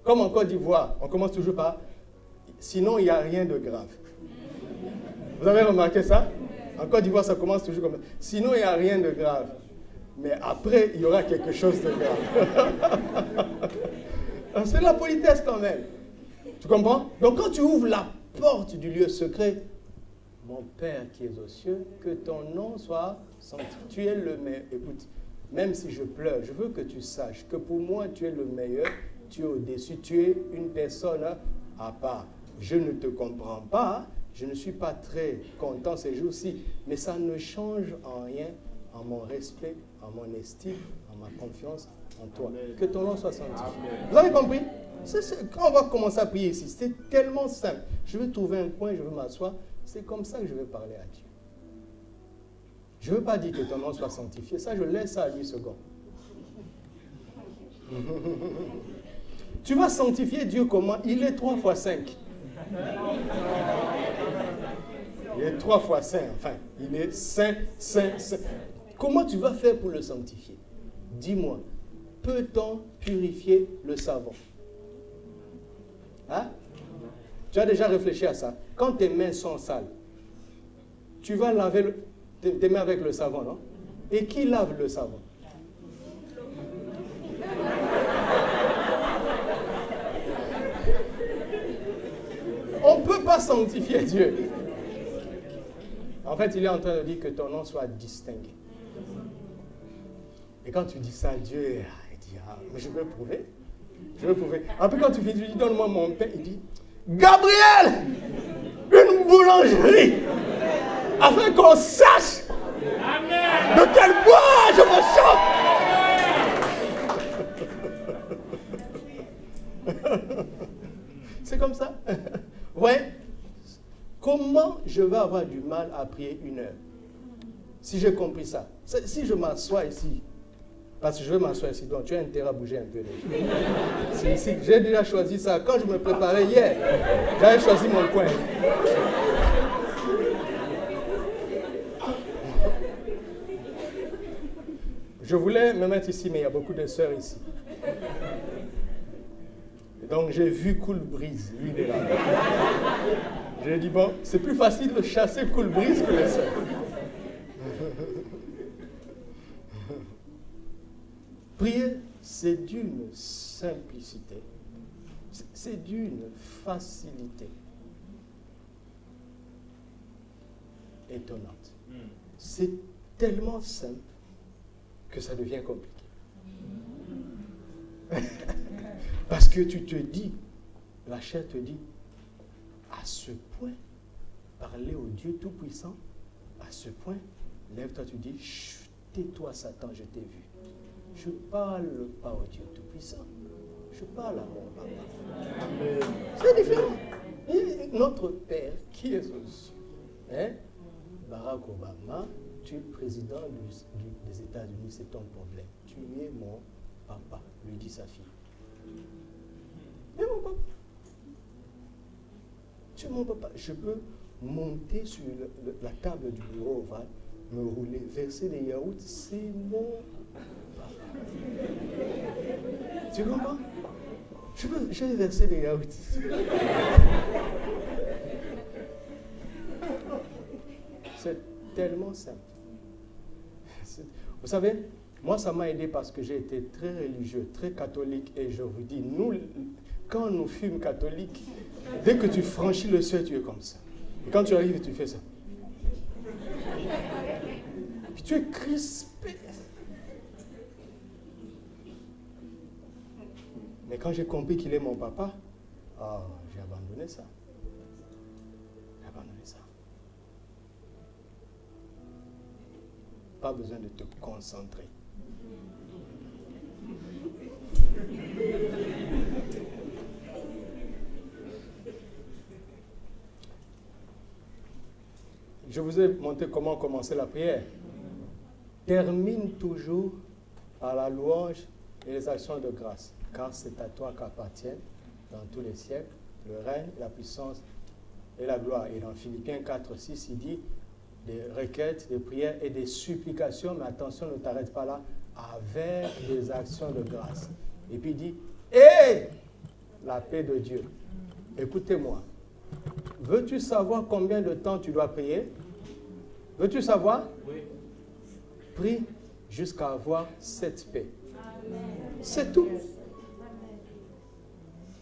Comme en Côte d'Ivoire, on commence toujours par, sinon il n'y a rien de grave. Vous avez remarqué ça? En Côte d'Ivoire, ça commence toujours comme ça. Sinon, il n'y a rien de grave. Mais après, il y aura quelque chose de grave. C'est la politesse quand même. Tu comprends? Donc quand tu ouvres la porte du lieu secret, mon Père qui es aux cieux, que ton nom soit sanctifié. Tu es le meilleur. Écoute, même si je pleure, je veux que tu saches que pour moi, tu es le meilleur. Tu es au-dessus. Tu es une personne à part. Je ne te comprends pas. Je ne suis pas très content ces jours-ci, mais ça ne change en rien en mon respect, en mon estime, en ma confiance en toi. Amen. Que ton nom soit sanctifié. Vous avez compris? Quand on va commencer à prier ici, c'est tellement simple. Je vais trouver un coin, je vais m'asseoir. C'est comme ça que je vais parler à Dieu. Je ne veux pas dire que ton nom soit sanctifié. Ça, je laisse ça à lui second. Tu vas sanctifier Dieu comment? Il est 3 fois 5. Il est 3 fois saint, enfin, il est saint, saint, saint. Comment tu vas faire pour le sanctifier? Dis-moi, peut-on purifier le savon? Hein? Tu as déjà réfléchi à ça? Quand tes mains sont sales, tu vas laver tes mains avec le savon, non? Et qui lave le savon? On ne peut pas sanctifier Dieu. En fait, il est en train de dire que ton nom soit distingué. Et quand tu dis ça, Dieu, il dit, ah, mais je veux prouver. Je veux prouver. Après, quand tu dis, donne-moi mon pain, il dit, Gabriel, une boulangerie, afin qu'on sache de quel bois je me chauffe. C'est comme ça. Ouais. Comment je vais avoir du mal à prier 1 heure? Si j'ai compris ça. Si je m'assois ici, parce que je vais m'asseoir ici, donc tu as intérêt à bouger un peu. J'ai déjà choisi ça. Quand je me préparais hier, j'avais choisi mon coin. Je voulais me mettre ici, mais il y a beaucoup de sœurs ici. Donc j'ai vu Cool Breeze, lui il est là. J'ai dit, bon, c'est plus facile de chasser Cool Breeze que les sœurs. Prier, c'est d'une simplicité, c'est d'une facilité étonnante. C'est tellement simple que ça devient compliqué. Parce que tu te dis, la chair te dit, à ce point, parler au Dieu Tout-Puissant, à ce point, lève-toi, tu dis, tais-toi Satan, je t'ai vu. Je ne parle pas au Dieu Tout-Puissant, je parle à mon papa. C'est différent. Et notre Père qui est aux cieux, Hein? Barack Obama, tu es le président des États-Unis, c'est ton problème. Tu es mon papa, lui dit sa fille. Tu es mon papa. Tu es mon papa. Je peux monter sur la table du bureau ovale, me rouler, verser des yaourts, c'est mon papa. Tu comprends? Je vais verser des yaourts. C'est tellement simple. Vous savez, moi ça m'a aidé parce que j'ai été très religieux, très catholique, et je vous dis, nous, quand nous fûmes catholiques, dès que tu franchis le seuil, tu es comme ça. Et quand tu arrives, tu fais ça. Puis tu es crispé. Mais quand j'ai compris qu'il est mon papa, j'ai abandonné ça. J'ai abandonné ça. Pas besoin de te concentrer. Je vous ai montré comment commencer la prière. Termine toujours par la louange et les actions de grâce, car c'est à toi qu'appartiennent dans tous les siècles le règne, la puissance et la gloire. Et dans Philippiens 4, 6, il dit des requêtes, des prières et des supplications, mais attention, ne t'arrête pas là, avec des actions de grâce. Et puis il dit, et la paix de Dieu. Écoutez-moi, veux-tu savoir combien de temps tu dois prier? Veux-tu savoir? Oui. Prie jusqu'à avoir cette paix. C'est tout.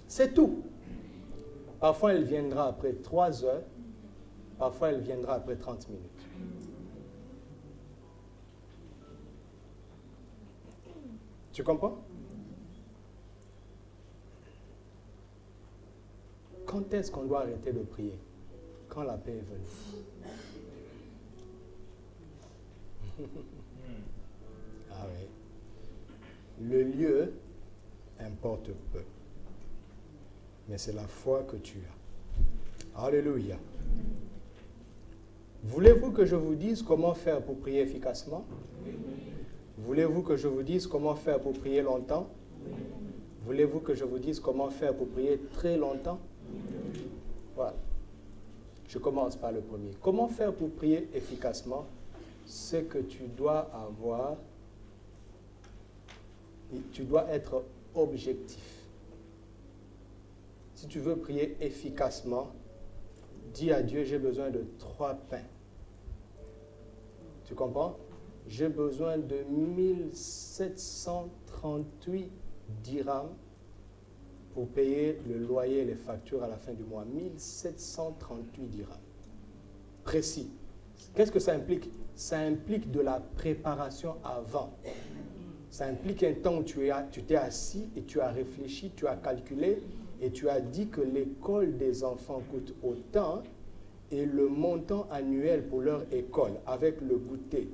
C'est tout. Parfois, elle viendra après 3 heures. Parfois, elle viendra après 30 minutes. Tu comprends? Quand est-ce qu'on doit arrêter de prier? Quand la paix est venue. Ah oui. Le lieu importe peu. Mais c'est la foi que tu as. Alléluia. Voulez-vous que je vous dise comment faire pour prier efficacement? Voulez-vous que je vous dise comment faire pour prier longtemps? Voulez-vous que je vous dise comment faire pour prier très longtemps? Voilà. Je commence par le premier. Comment faire pour prier efficacement? C'est que tu dois avoir, tu dois être objectif. Si tu veux prier efficacement, dis à Dieu, j'ai besoin de 3 pains. Tu comprends? J'ai besoin de 1738 dirhams pour payer le loyer et les factures à la fin du mois. 1738 dirhams. Précis. Qu'est-ce que ça implique? Ça implique de la préparation avant. Ça implique un temps où tu t'es assis et tu as réfléchi, tu as calculé et tu as dit que l'école des enfants coûte autant et le montant annuel pour leur école avec le goûter,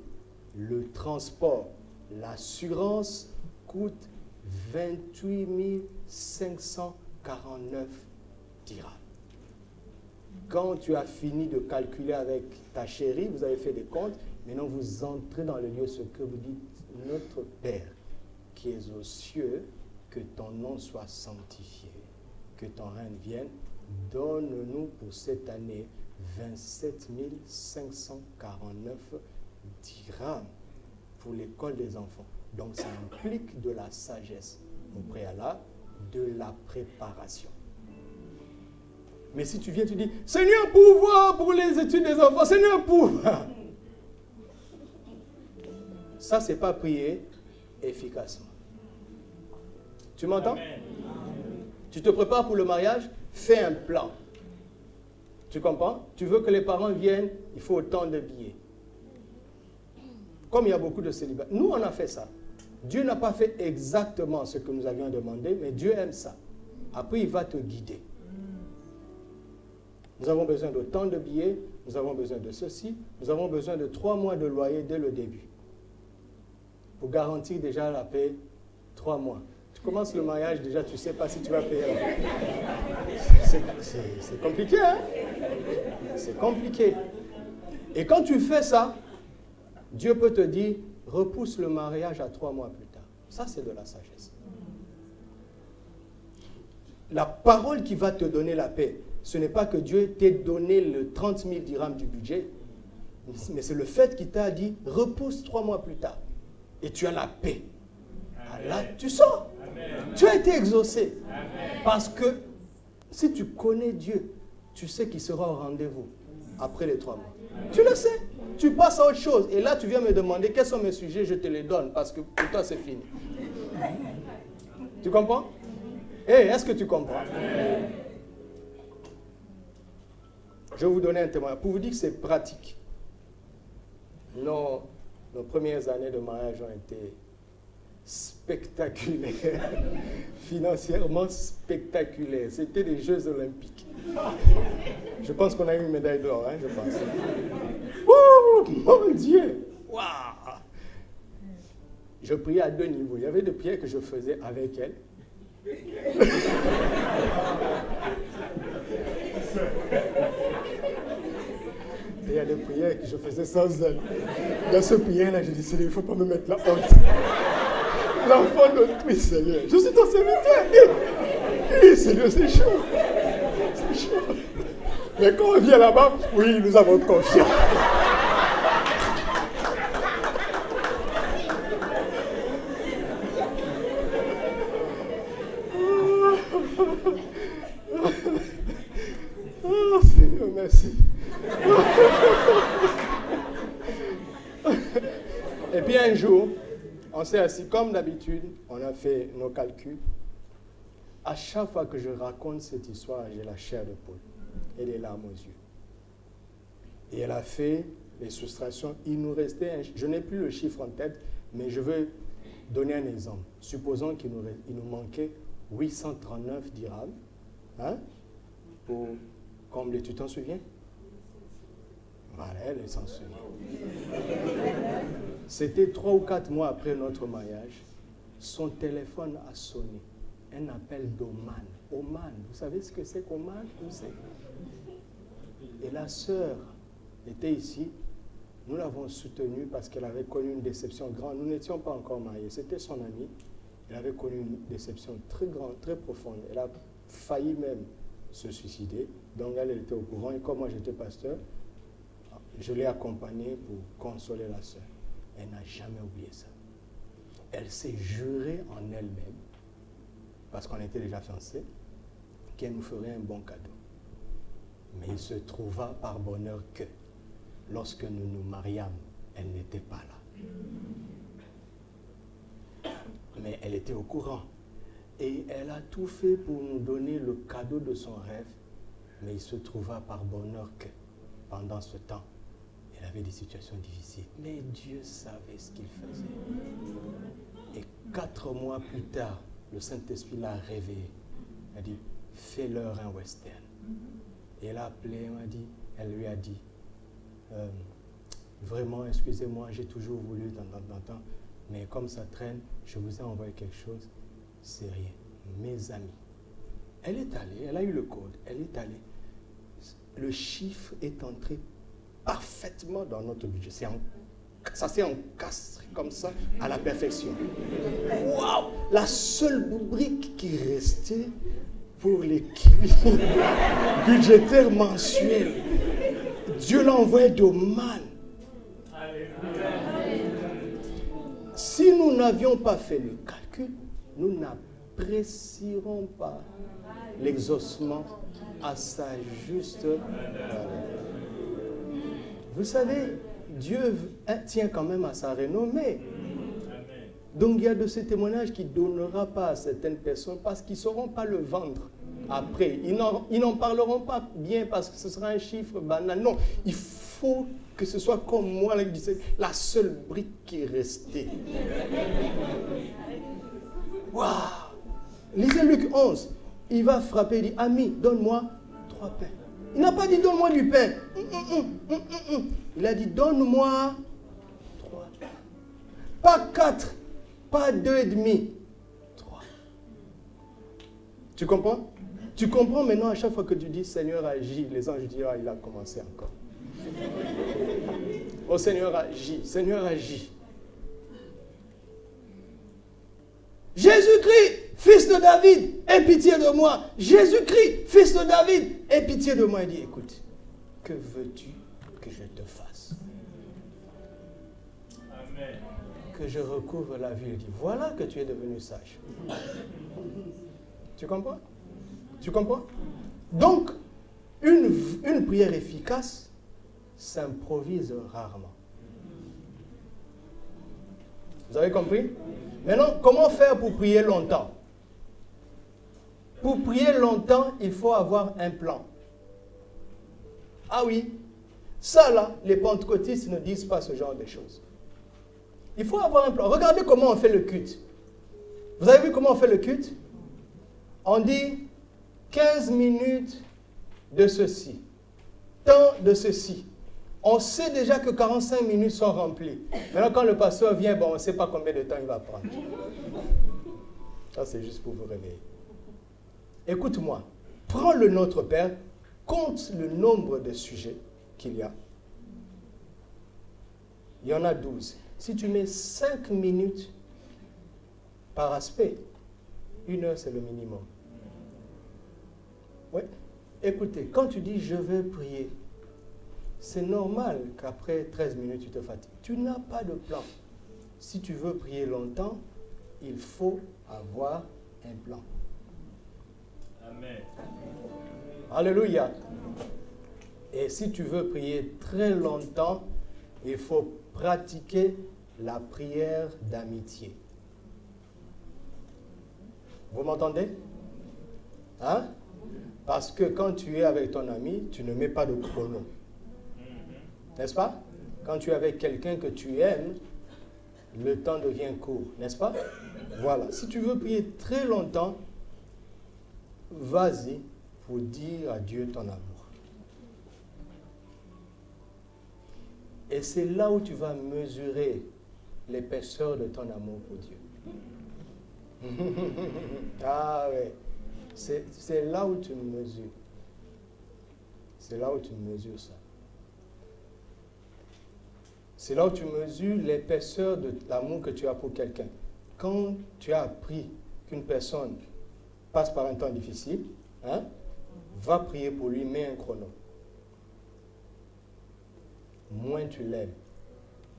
le transport, l'assurance coûte 28 549 dirhams. Quand tu as fini de calculer avec ta chérie, vous avez fait des comptes, maintenant vous entrez dans le lieu secret, vous dites, notre Père qui es aux cieux, que ton nom soit sanctifié, que ton règne vienne, donne-nous pour cette année 27 549 dirhams pour l'école des enfants. Donc ça implique de la sagesse au préalable, de la préparation. Mais si tu viens, tu dis, Seigneur, pouvoir pour les études des enfants, Seigneur, pouvoir. Ça, c'est pas prier efficacement. Tu m'entends? Tu te prépares pour le mariage, fais un plan. Tu comprends? Tu veux que les parents viennent, il faut autant de billets. Comme il y a beaucoup de célibataires. Nous, on a fait ça. Dieu n'a pas fait exactement ce que nous avions demandé, mais Dieu aime ça. Après, il va te guider. Nous avons besoin de tant de billets, nous avons besoin de ceci, nous avons besoin de 3 mois de loyer dès le début. Pour garantir déjà la paix, 3 mois. Tu commences le mariage, déjà tu ne sais pas si tu vas payer la paix. C'est compliqué, hein? C'est compliqué. Et quand tu fais ça, Dieu peut te dire, repousse le mariage à 3 mois plus tard. Ça, c'est de la sagesse. La parole qui va te donner la paix, ce n'est pas que Dieu t'ait donné le 30 000 dirhams du budget, mais c'est le fait qu'il t'a dit, repousse 3 mois plus tard. Et tu as la paix. Là, tu sors. Amen. Tu as été exaucé. Amen. Parce que si tu connais Dieu, tu sais qu'il sera au rendez-vous après les 3 mois. Amen. Tu le sais. Tu passes à autre chose. Et là, tu viens me demander quels sont mes sujets, je te les donne parce que pour toi, c'est fini. Tu comprends? Est-ce que tu comprends? Amen. Je vais vous donner un témoignage pour vous dire que c'est pratique. Nos premières années de mariage ont été spectaculaires, financièrement spectaculaires. C'était des Jeux Olympiques. Je pense qu'on a eu une médaille d'or, hein, je pense. Oh, mon Dieu! Wow. Je priais à 2 niveaux. Il y avait des prières que je faisais avec elle. Et il y a des prières que je faisais sans elle. Dans ce prière-là, je dis, Seigneur, il ne faut pas me mettre la honte. L'enfant d'autrui, Seigneur. Je suis ton serviteur. Oui, Seigneur, c'est chaud. C'est chaud. Mais quand on vient là-bas, oui, nous avons confiance. Oh, Seigneur, merci. Et puis un jour, on s'est assis comme d'habitude, on a fait nos calculs. À chaque fois que je raconte cette histoire, j'ai la chair de poule et les larmes aux yeux. Et elle a fait les soustractions. Il nous restait, je n'ai plus le chiffre en tête, mais je veux donner un exemple. Supposons qu'il nous manquait 839 dirhams. Hein, pour combler, tu t'en souviens? Voilà, elle s'en souvient. C'était 3 ou 4 mois après notre mariage. Son téléphone a sonné. Un appel d'Oman. Oman, vous savez ce que c'est qu'Oman? Et la sœur était ici. Nous l'avons soutenue parce qu'elle avait connu une déception grande. Nous n'étions pas encore mariés. C'était son amie. Elle avait connu une déception très grande, très profonde. Elle a failli même se suicider. Donc elle était au courant. Et comme moi j'étais pasteur, je l'ai accompagnée pour consoler la sœur. Elle n'a jamais oublié ça. Elle s'est jurée en elle-même, parce qu'on était déjà fiancés, qu'elle nous ferait un bon cadeau. Mais il se trouva par bonheur que, lorsque nous nous mariâmes, elle n'était pas là. Mais elle était au courant. Et elle a tout fait pour nous donner le cadeau de son rêve. Mais il se trouva par bonheur que, pendant ce temps, elle avait des situations difficiles. Mais Dieu savait ce qu'il faisait. Et 4 mois plus tard, le Saint-Esprit l'a réveillée. Elle a dit, fais-leur un western. Et elle a appelé, elle lui a dit, vraiment, excusez-moi, j'ai toujours voulu dans temps, mais comme ça traîne, je vous ai envoyé quelque chose, c'est rien. Mes amis. Elle est allée, elle a eu le code, elle est allée. Le chiffre est entré parfaitement dans notre budget. Ça s'est encastré comme ça à la perfection. Waouh! La seule rubrique qui restait pour l'équilibre budgétaire mensuel, Dieu l'a envoyé d'Oman. Si nous n'avions pas fait le calcul, nous n'apprécierons pas l'exaucement à sa juste valeur. Vous savez, Dieu tient quand même à sa renommée. Donc il y a de ces témoignages qui ne donnera pas à certaines personnes parce qu'ils ne sauront pas le vendre après. Ils n'en parleront pas bien parce que ce sera un chiffre banal. Non, il faut que ce soit comme moi, là, la seule brique qui est restée. Waouh! Lisez Luc 11. Il va frapper, il dit, ami, donne-moi 3 pains. Il n'a pas dit, donne-moi du pain. Il a dit, donne-moi 3 pains. Pas 4, pas 2,5, 3. Tu comprends? Tu comprends maintenant à chaque fois que tu dis, Seigneur agit, les anges diront, il a commencé encore. Oh Seigneur, agis. Seigneur, agis. Jésus-Christ, fils de David, aie pitié de moi. Jésus-Christ, fils de David, aie pitié de moi. Il dit, écoute, que veux-tu que je te fasse? Amen. Que je recouvre la ville. Il dit, voilà que tu es devenu sage. Tu comprends? Tu comprends? Donc, une prière efficace s'improvise rarement. Vous avez compris? Maintenant, comment faire pour prier longtemps? Pour prier longtemps, il faut avoir un plan. Ah oui, ça là, les pentecôtistes ne disent pas ce genre de choses. Il faut avoir un plan. Regardez comment on fait le culte. Vous avez vu comment on fait le culte? On dit 15 minutes de ceci, temps de ceci. On sait déjà que 45 minutes sont remplies. Maintenant, quand le pasteur vient, bon, on ne sait pas combien de temps il va prendre. Ça, c'est juste pour vous réveiller. Écoute-moi, prends le Notre Père, compte le nombre de sujets qu'il y a. Il y en a 12. Si tu mets 5 minutes par aspect, 1 heure, c'est le minimum. Oui. Écoutez, quand tu dis « je vais prier », c'est normal qu'après 13 minutes, tu te fatigues. Tu n'as pas de plan. Si tu veux prier longtemps, il faut avoir un plan. Amen. Alléluia. Et si tu veux prier très longtemps, il faut pratiquer la prière d'amitié. Vous m'entendez? Hein? Parce que quand tu es avec ton ami, tu ne mets pas de chrono. N'est-ce pas? Quand tu es avec quelqu'un que tu aimes, le temps devient court, n'est-ce pas? Voilà. Si tu veux prier très longtemps, vas-y pour dire à Dieu ton amour. Et c'est là où tu vas mesurer l'épaisseur de ton amour pour Dieu. Ah ouais. C'est là où tu mesures. C'est là où tu mesures ça. C'est là où tu mesures l'épaisseur de l'amour que tu as pour quelqu'un. Quand tu as appris qu'une personne passe par un temps difficile, hein, va prier pour lui, mets un chrono. Moins tu l'aimes,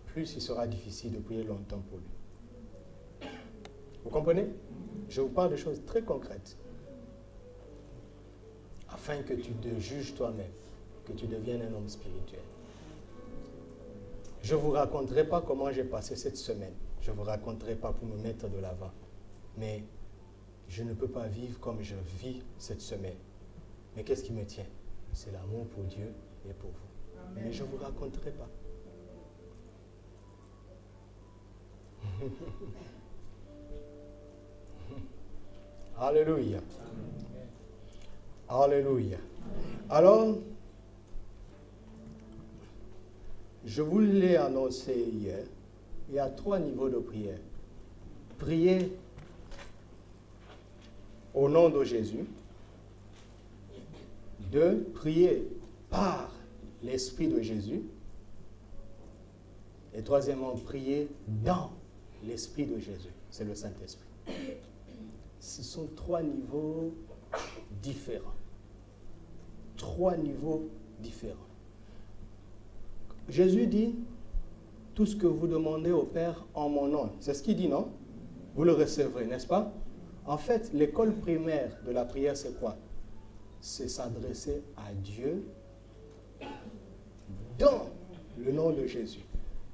plus il sera difficile de prier longtemps pour lui. Vous comprenez? Je vous parle de choses très concrètes. Afin que tu te juges toi-même, que tu deviennes un homme spirituel. Je ne vous raconterai pas comment j'ai passé cette semaine. Je ne vous raconterai pas pour me mettre de l'avant. Mais je ne peux pas vivre comme je vis cette semaine. Mais qu'est-ce qui me tient? C'est l'amour pour Dieu et pour vous. Amen. Mais je ne vous raconterai pas. Alléluia. Alléluia. Alors, je vous l'ai annoncé hier, il y a 3 niveaux de prière. Prier au nom de Jésus. 2, prier par l'Esprit de Jésus. Et troisièmement, prier dans l'Esprit de Jésus. C'est le Saint-Esprit. Ce sont 3 niveaux différents. 3 niveaux différents. Jésus dit, tout ce que vous demandez au Père en mon nom. C'est ce qu'il dit, non? Vous le recevrez, n'est-ce pas? En fait, l'école primaire de la prière, c'est quoi? C'est s'adresser à Dieu dans le nom de Jésus.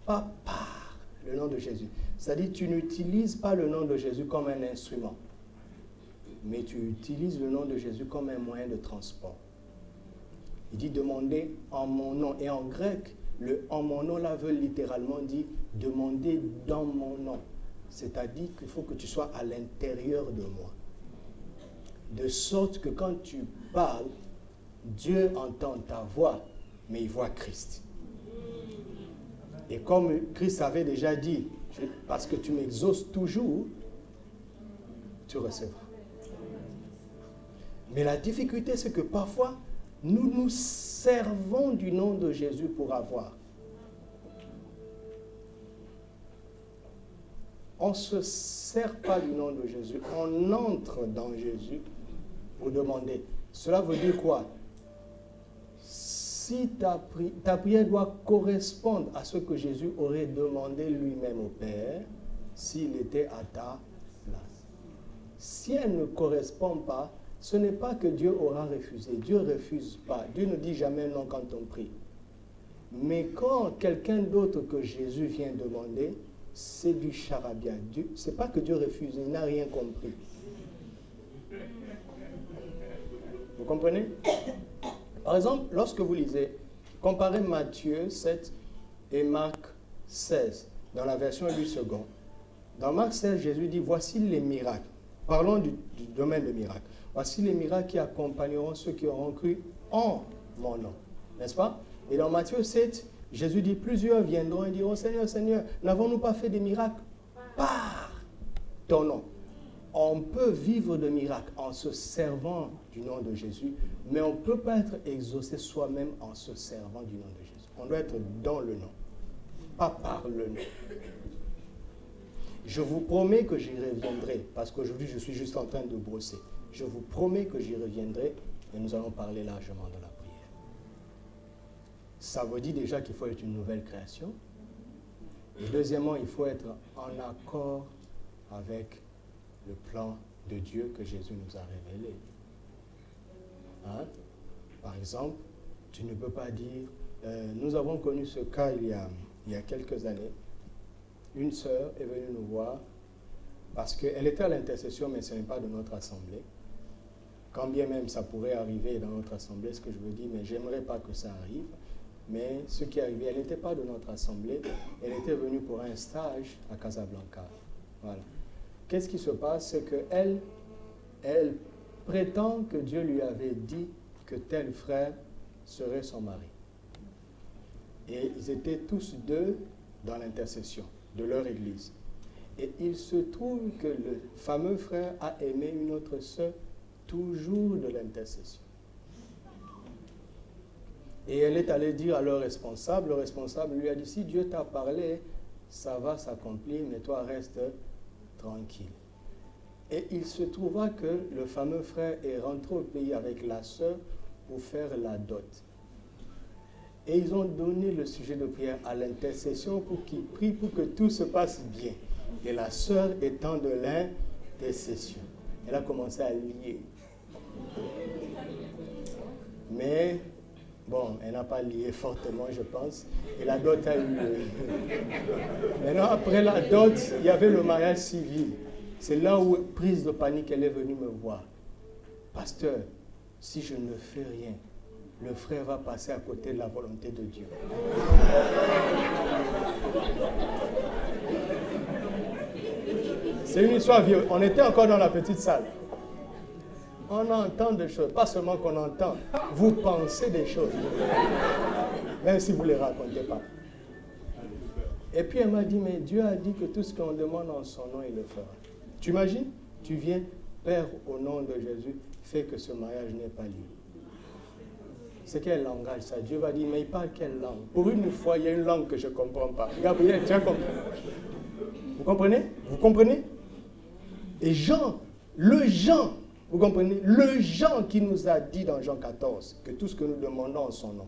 Pas par le nom de Jésus. C'est-à-dire, tu n'utilises pas le nom de Jésus comme un instrument, mais tu utilises le nom de Jésus comme un moyen de transport. Il dit demander en mon nom. Et en grec, le en mon nom là veut littéralement dire demander dans mon nom. C'est-à-dire qu'il faut que tu sois à l'intérieur de moi. De sorte que quand tu parles, Dieu entend ta voix, mais il voit Christ. Et comme Christ avait déjà dit, parce que tu m'exauces toujours, tu recevras. Mais la difficulté, c'est que parfois, nous nous servons du nom de Jésus pour avoir. on ne se sert pas du nom de Jésus, on entre dans Jésus pour demander. Cela veut dire quoi? Si ta prière doit correspondre à ce que Jésus aurait demandé lui-même au Père, s'il était à ta place. Si elle ne correspond pas, ce n'est pas que Dieu aura refusé. Dieu ne refuse pas. Dieu ne dit jamais non quand on prie. Mais quand quelqu'un d'autre que Jésus vient demander, c'est du charabia. Ce n'est pas que Dieu refuse, il n'a rien compris. Vous comprenez? Par exemple, lorsque vous lisez, comparez Matthieu 7 et Marc 16, dans la version 8 secondes. Dans Marc 16, Jésus dit, voici les miracles. Parlons du domaine des miracles. Voici les miracles qui accompagneront ceux qui auront cru en mon nom. N'est-ce pas? Et dans Matthieu 7, Jésus dit, plusieurs viendront et diront, Seigneur, Seigneur, n'avons-nous pas fait des miracles par ton nom? On peut vivre de miracles en se servant du nom de Jésus, mais on ne peut pas être exaucé soi-même en se servant du nom de Jésus. On doit être dans le nom, pas par le nom. Je vous promets que j'y reviendrai, parce qu'aujourd'hui je suis juste en train de brosser. Je vous promets que j'y reviendrai et nous allons parler largement de la prière. Ça veut dire déjà qu'il faut être une nouvelle création. Et deuxièmement, il faut être en accord avec le plan de Dieu que Jésus nous a révélé. Hein? Par exemple, tu ne peux pas dire... nous avons connu ce cas il y a quelques années. Une sœur est venue nous voir parce qu'elle était à l'intercession, mais ce n'est pas de notre assemblée. Quand bien même ça pourrait arriver dans notre assemblée, ce que je veux dire, mais j'aimerais pas que ça arrive. Mais ce qui est arrivé, elle n'était pas de notre assemblée, elle était venue pour un stage à Casablanca. Voilà. Qu'est-ce qui se passe? C'est qu'elle prétend que Dieu lui avait dit que tel frère serait son mari. Et ils étaient tous deux dans l'intercession de leur église. Et il se trouve que le fameux frère a aimé une autre sœur toujours de l'intercession. Et elle est allée dire à leur responsable, le responsable lui a dit, si Dieu t'a parlé, ça va s'accomplir, mais toi reste tranquille. Et il se trouva que le fameux frère est rentré au pays avec la sœur pour faire la dot. Et ils ont donné le sujet de prière à l'intercession pour qu'il prie pour que tout se passe bien. Et la sœur étant de l'intercession, elle a commencé à lier. Mais, bon, elle n'a pas lié fortement, je pense. Et la dot a eu lieu. Maintenant, après la dot, il y avait le mariage civil. C'est là où, prise de panique, elle est venue me voir. Pasteur, si je ne fais rien, le frère va passer à côté de la volonté de Dieu. C'est une histoire vieille. On était encore dans la petite salle. On entend des choses, pas seulement qu'on entend, vous pensez des choses, même si vous ne les racontez pas. Et puis elle m'a dit, mais Dieu a dit que tout ce qu'on demande en son nom, il le fera. Tu imagines? Tu viens, Père, au nom de Jésus, fais que ce mariage n'ait pas lieu. C'est quel langage ça? Dieu va dire, mais il parle quelle langue? Pour une fois, il y a une langue que je ne comprends pas. Gabriel, tu as compris? Vous comprenez? Vous comprenez? Et Jean, le Jean, vous comprenez? Le Jean qui nous a dit dans Jean 14 que tout ce que nous demandons en son nom,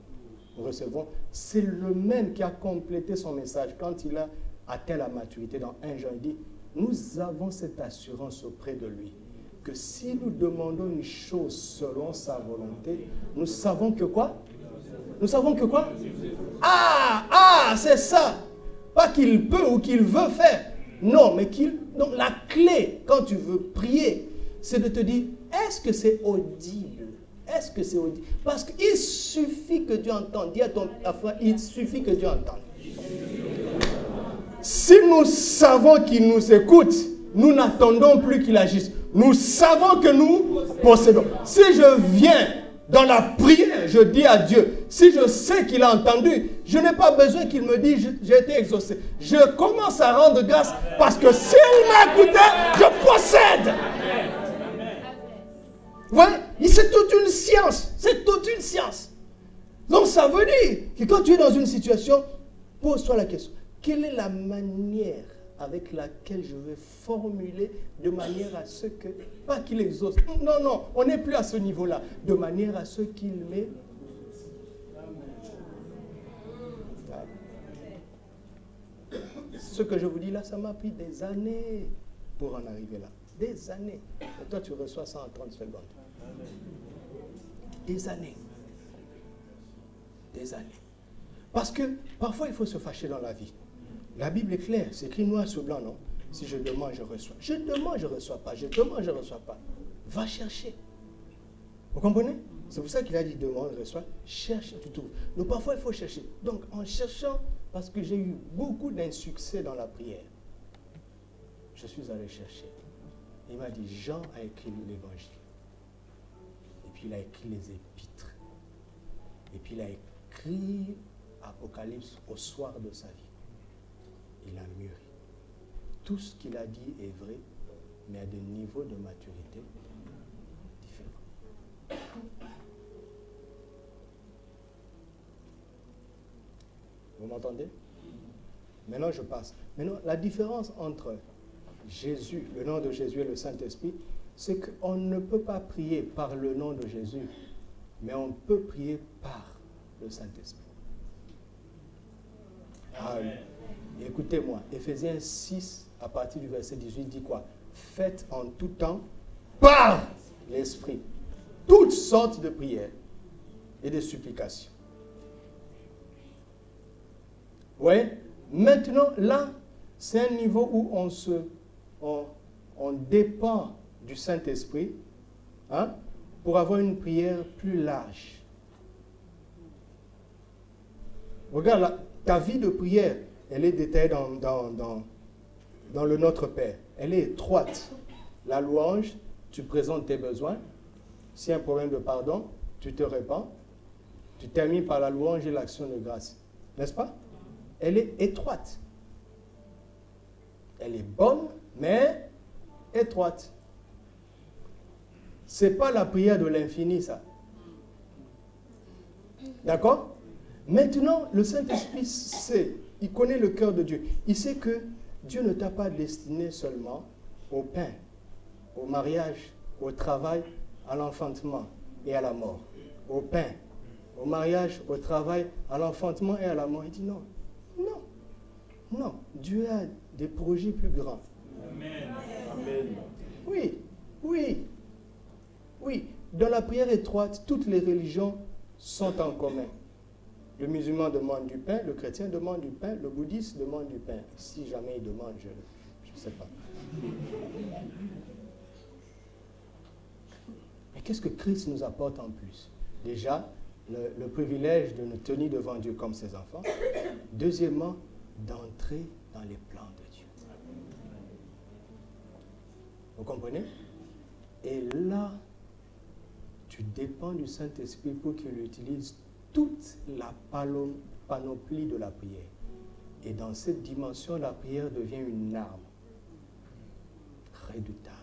nous recevons, c'est le même qui a complété son message quand il a atteint la maturité dans 1 Jean. Il dit, nous avons cette assurance auprès de lui que si nous demandons une chose selon sa volonté, nous savons que quoi? Nous savons que quoi? C'est ça! Pas qu'il peut ou qu'il veut faire. Non, mais qu'il... Donc la clé, quand tu veux prier, c'est de te dire, est-ce que c'est audible? Est-ce que c'est audible? Parce qu'il suffit que Dieu entende. Dis à ton frère, il suffit que Dieu entende. Si nous savons qu'il nous écoute, nous n'attendons plus qu'il agisse. Nous savons que nous possédons. Si je viens dans la prière, je dis à Dieu, si je sais qu'il a entendu, je n'ai pas besoin qu'il me dise, j'ai été exaucé. Je commence à rendre grâce parce que s'il m'a écouté, je possède. Vous voyez, c'est toute une science. C'est toute une science. Donc ça veut dire que quand tu es dans une situation, pose-toi la question. Quelle est la manière avec laquelle je vais formuler de manière à ce que, pas qu'il exauce, non, non, on n'est plus à ce niveau-là, de manière à ce qu'il m'ait. Ce que je vous dis là, ça m'a pris des années pour en arriver là. Des années. Et toi, tu reçois ça en 30 secondes. Des années. Des années. Parce que parfois, il faut se fâcher dans la vie. La Bible est claire, c'est écrit noir sur blanc, non? Si je demande, je reçois. Je demande, je ne reçois pas. Je demande, je ne reçois pas. Va chercher. Vous comprenez? C'est pour ça qu'il a dit demande, reçois. Cherche, tu trouves. Donc parfois, il faut chercher. Donc en cherchant, parce que j'ai eu beaucoup d'insuccès dans la prière, je suis allé chercher. Il m'a dit, Jean a écrit l'évangile. Et puis il a écrit les épîtres. Et puis il a écrit Apocalypse au soir de sa vie. Il a mûri. Tout ce qu'il a dit est vrai, mais à des niveaux de maturité différents. Vous m'entendez? Maintenant, je passe. Maintenant, la différence entre Jésus, le nom de Jésus et le Saint-Esprit, c'est qu'on ne peut pas prier par le nom de Jésus, mais on peut prier par le Saint-Esprit. Écoutez-moi, Éphésiens 6, à partir du verset 18, dit quoi? Faites en tout temps par l'Esprit toutes sortes de prières et de supplications. Oui, maintenant, là, c'est un niveau où on dépend du Saint-Esprit, hein, pour avoir une prière plus large. Regarde, là, ta vie de prière, elle est détaillée dans le Notre Père. Elle est étroite. La louange, tu présentes tes besoins. S'il y a un problème de pardon, tu te répands. Tu termines par la louange et l'action de grâce. N'est-ce pas? Elle est étroite. Elle est bonne, mais étroite. Ce n'est pas la prière de l'infini, ça. D'accord? Maintenant, le Saint-Esprit sait, il connaît le cœur de Dieu. Il sait que Dieu ne t'a pas destiné seulement au pain, au mariage, au travail, à l'enfantement et à la mort. Au pain, au mariage, au travail, à l'enfantement et à la mort. Il dit non. Non. Non. Dieu a des projets plus grands. Amen. Amen. Oui. Oui. Oui. Dans la prière étroite, toutes les religions sont en commun. Le musulman demande du pain, le chrétien demande du pain, le bouddhiste demande du pain. Si jamais il demande, je ne sais pas. Mais qu'est-ce que Christ nous apporte en plus? Déjà, le privilège de nous tenir devant Dieu comme ses enfants. Deuxièmement, d'entrer dans les plans de Dieu. Vous comprenez? Et là, tu dépends du Saint-Esprit pour qu'il utilise toute la panoplie de la prière. Et dans cette dimension, la prière devient une arme redoutable.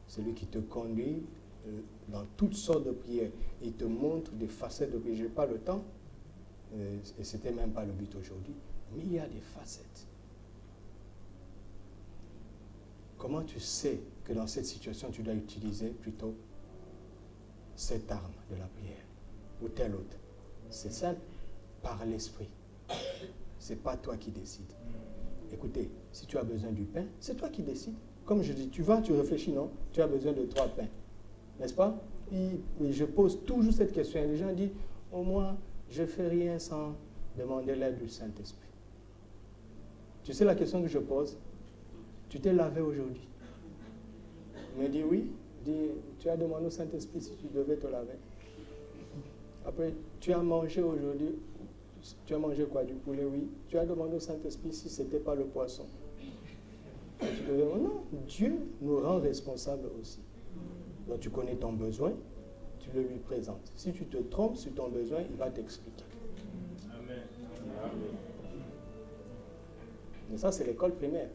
C'est lui qui te conduit dans toutes sortes de prières. Il te montre des facettes de prière. Je n'ai pas le temps, et ce n'était même pas le but aujourd'hui, mais il y a des facettes. Comment tu sais que dans cette situation, tu dois utiliser plutôt cette arme de la prière ou telle autre? C'est simple, par l'Esprit. Ce n'est pas toi qui décides. Écoutez, si tu as besoin du pain, c'est toi qui décides. Comme je dis, tu vas, tu réfléchis, non? Tu as besoin de 3 pains. N'est-ce pas? Et je pose toujours cette question. Et les gens disent, au moins, je ne fais rien sans demander l'aide du Saint-Esprit. Tu sais la question que je pose? Tu t'es lavé aujourd'hui? Il me dit oui. Dit, tu as demandé au Saint-Esprit si tu devais te laver. Après, tu as mangé aujourd'hui. Tu as mangé quoi? Du poulet? Oui. Tu as demandé au Saint-Esprit si ce n'était pas le poisson. Et tu devais dire, non, Dieu nous rend responsables aussi. Donc tu connais ton besoin, tu le lui présentes. Si tu te trompes sur ton besoin, il va t'expliquer. Amen. Mais ça, c'est l'école primaire.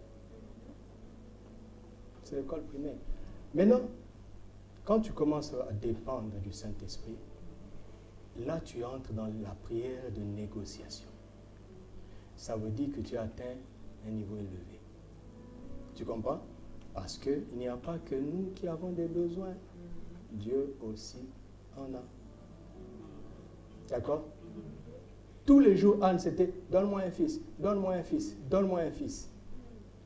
C'est l'école primaire. Maintenant, quand tu commences à dépendre du Saint-Esprit, là, tu entres dans la prière de négociation. ça veut dire que tu as atteint un niveau élevé. Tu comprends? Parce qu'il n'y a pas que nous qui avons des besoins. Dieu aussi en a. D'accord? Tous les jours, Anne, c'était « donne-moi un fils, donne-moi un fils, donne-moi un fils ».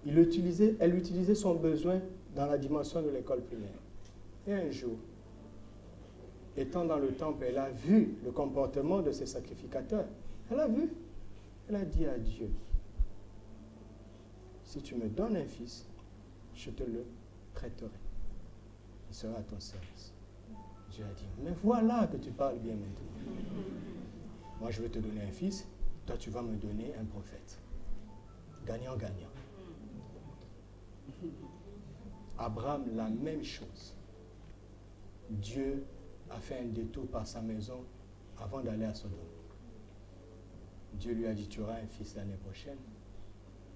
Elle utilisait son besoin dans la dimension de l'école primaire. Et un jour, étant dans le temple, elle a vu le comportement de ses sacrificateurs. Elle a vu. Elle a dit à Dieu, si tu me donnes un fils, je te le prêterai. Il sera à ton service. Dieu a dit, mais voilà que tu parles bien maintenant. Moi, je vais te donner un fils, toi, tu vas me donner un prophète. Gagnant-gagnant. Abraham, la même chose. Dieu a fait un détour par sa maison avant d'aller à Sodome. Dieu lui a dit, tu auras un fils l'année prochaine.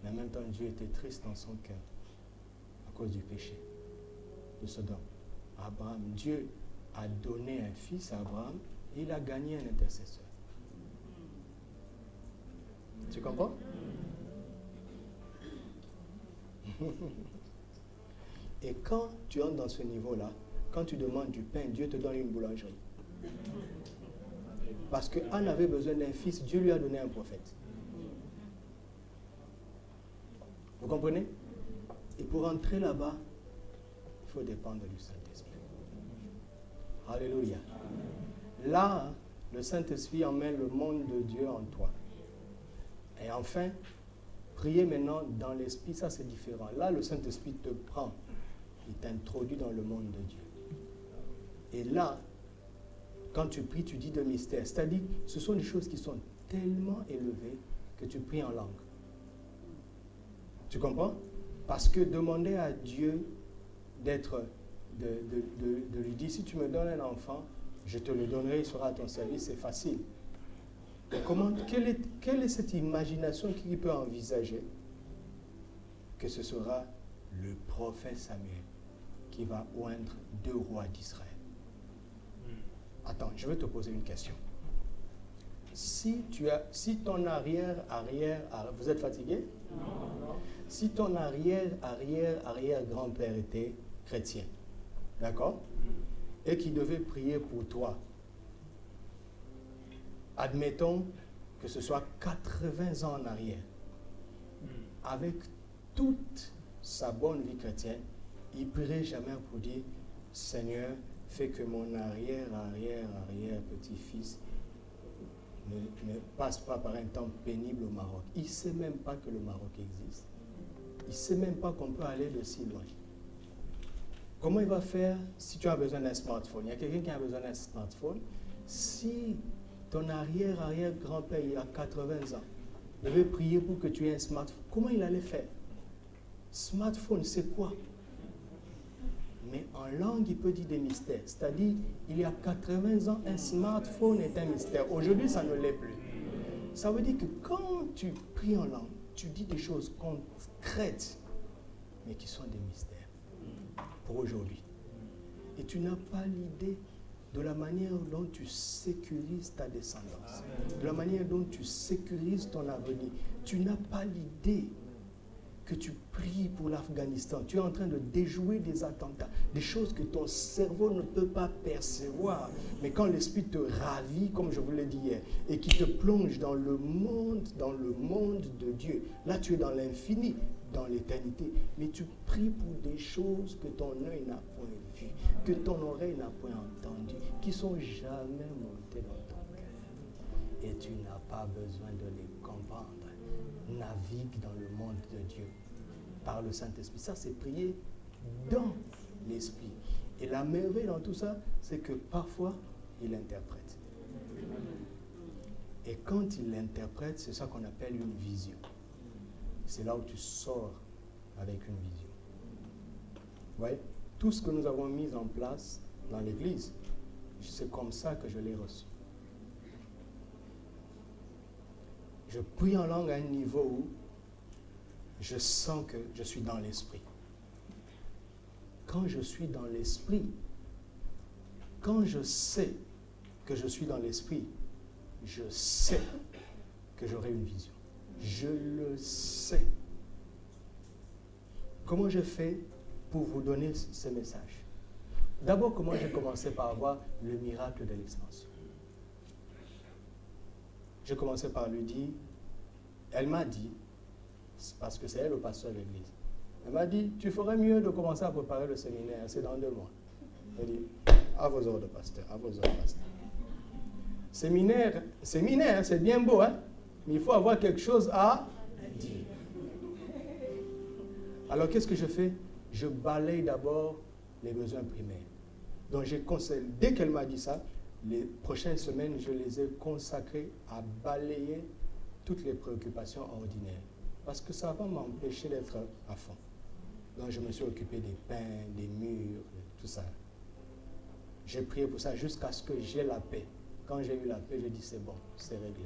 Mais en même temps, Dieu était triste dans son cœur à cause du péché de Sodome. Abraham, Dieu a donné un fils à Abraham et il a gagné un intercesseur. Tu comprends? Et quand tu entres dans ce niveau-là, quand tu demandes du pain, Dieu te donne une boulangerie. Parce que Anne avait besoin d'un fils, Dieu lui a donné un prophète. Vous comprenez? Et pour entrer là-bas, il faut dépendre du Saint-Esprit. Alléluia. Là, le Saint-Esprit emmène le monde de Dieu en toi. Et enfin, prier maintenant dans l'Esprit, ça c'est différent. Là, le Saint-Esprit te prend, il t'introduit dans le monde de Dieu. Et là, quand tu pries, tu dis de mystère. C'est-à-dire, ce sont des choses qui sont tellement élevées que tu pries en langue. Tu comprends? Parce que demander à Dieu d'être, de lui dire, si tu me donnes un enfant, je te le donnerai, il sera à ton service, c'est facile. Quelle est cette imagination qui peut envisager que ce sera le prophète Samuel qui va oindre 2 rois d'Israël? Attends, je vais te poser une question. Si ton arrière, vous êtes fatigué? Non. Si ton arrière grand-père était chrétien, d'accord? Et qui devait prier pour toi, admettons que ce soit 80 ans en arrière, avec toute sa bonne vie chrétienne, il ne prierait jamais pour dire, Seigneur, fais que mon arrière petit-fils ne passe pas par un temps pénible au Maroc. Il ne sait même pas que le Maroc existe. Il ne sait même pas qu'on peut aller de si loin. Comment il va faire si tu as besoin d'un smartphone? Il y a quelqu'un qui a besoin d'un smartphone. Si ton arrière-grand-père, il a 80 ans, devait prier pour que tu aies un smartphone, comment il allait faire? Smartphone, c'est quoi? Mais en langue, il peut dire des mystères. C'est-à-dire, il y a 80 ans, un smartphone est un mystère. Aujourd'hui, ça ne l'est plus. Ça veut dire que quand tu pries en langue, tu dis des choses concrètes, mais qui sont des mystères pour aujourd'hui. Et tu n'as pas l'idée de la manière dont tu sécurises ta descendance, de la manière dont tu sécurises ton avenir. Tu n'as pas l'idée que tu pries pour l'Afghanistan. Tu es en train de déjouer des attentats, des choses que ton cerveau ne peut pas percevoir. Mais quand l'Esprit te ravit, comme je vous l'ai dit hier, et qui te plonge dans le monde de Dieu, là tu es dans l'infini, dans l'éternité. Mais tu pries pour des choses que ton œil n'a point vues, que ton oreille n'a point entendues, qui ne sont jamais montées dans ton cœur. Et tu n'as pas besoin de les comprendre. Navigue dans le monde de Dieu par le Saint-Esprit. Ça, c'est prier dans l'Esprit. Et la merveille dans tout ça, c'est que parfois, il interprète. Et quand il interprète, c'est ça qu'on appelle une vision. C'est là où tu sors avec une vision. Vous voyez, tout ce que nous avons mis en place dans l'Église, c'est comme ça que je l'ai reçu. Je prie en langue à un niveau où je sens que je suis dans l'esprit. Quand je suis dans l'esprit, quand je sais que je suis dans l'esprit, je sais que j'aurai une vision. Je le sais. Comment je fais pour vous donner ce message? D'abord, comment j'ai commencé par avoir le miracle de l'expansion? J'ai commencé par lui dire, elle m'a dit, parce que c'est elle le pasteur de l'église, elle m'a dit, tu ferais mieux de commencer à préparer le séminaire, c'est dans 2 mois. Elle dit, à vos ordres, pasteur, à vos ordres, pasteur. Séminaire, c'est bien beau, hein? Mais il faut avoir quelque chose à dire. Alors, qu'est-ce que je fais? Je balaye d'abord les besoins primaires. Donc, dès qu'elle m'a dit ça, les prochaines semaines, je les ai consacrées à balayer toutes les préoccupations ordinaires. Parce que ça va m'empêcher d'être à fond. Donc, je me suis occupé des pains, des murs, tout ça. J'ai prié pour ça jusqu'à ce que j'ai la paix. Quand j'ai eu la paix, j'ai dit, c'est bon, c'est réglé.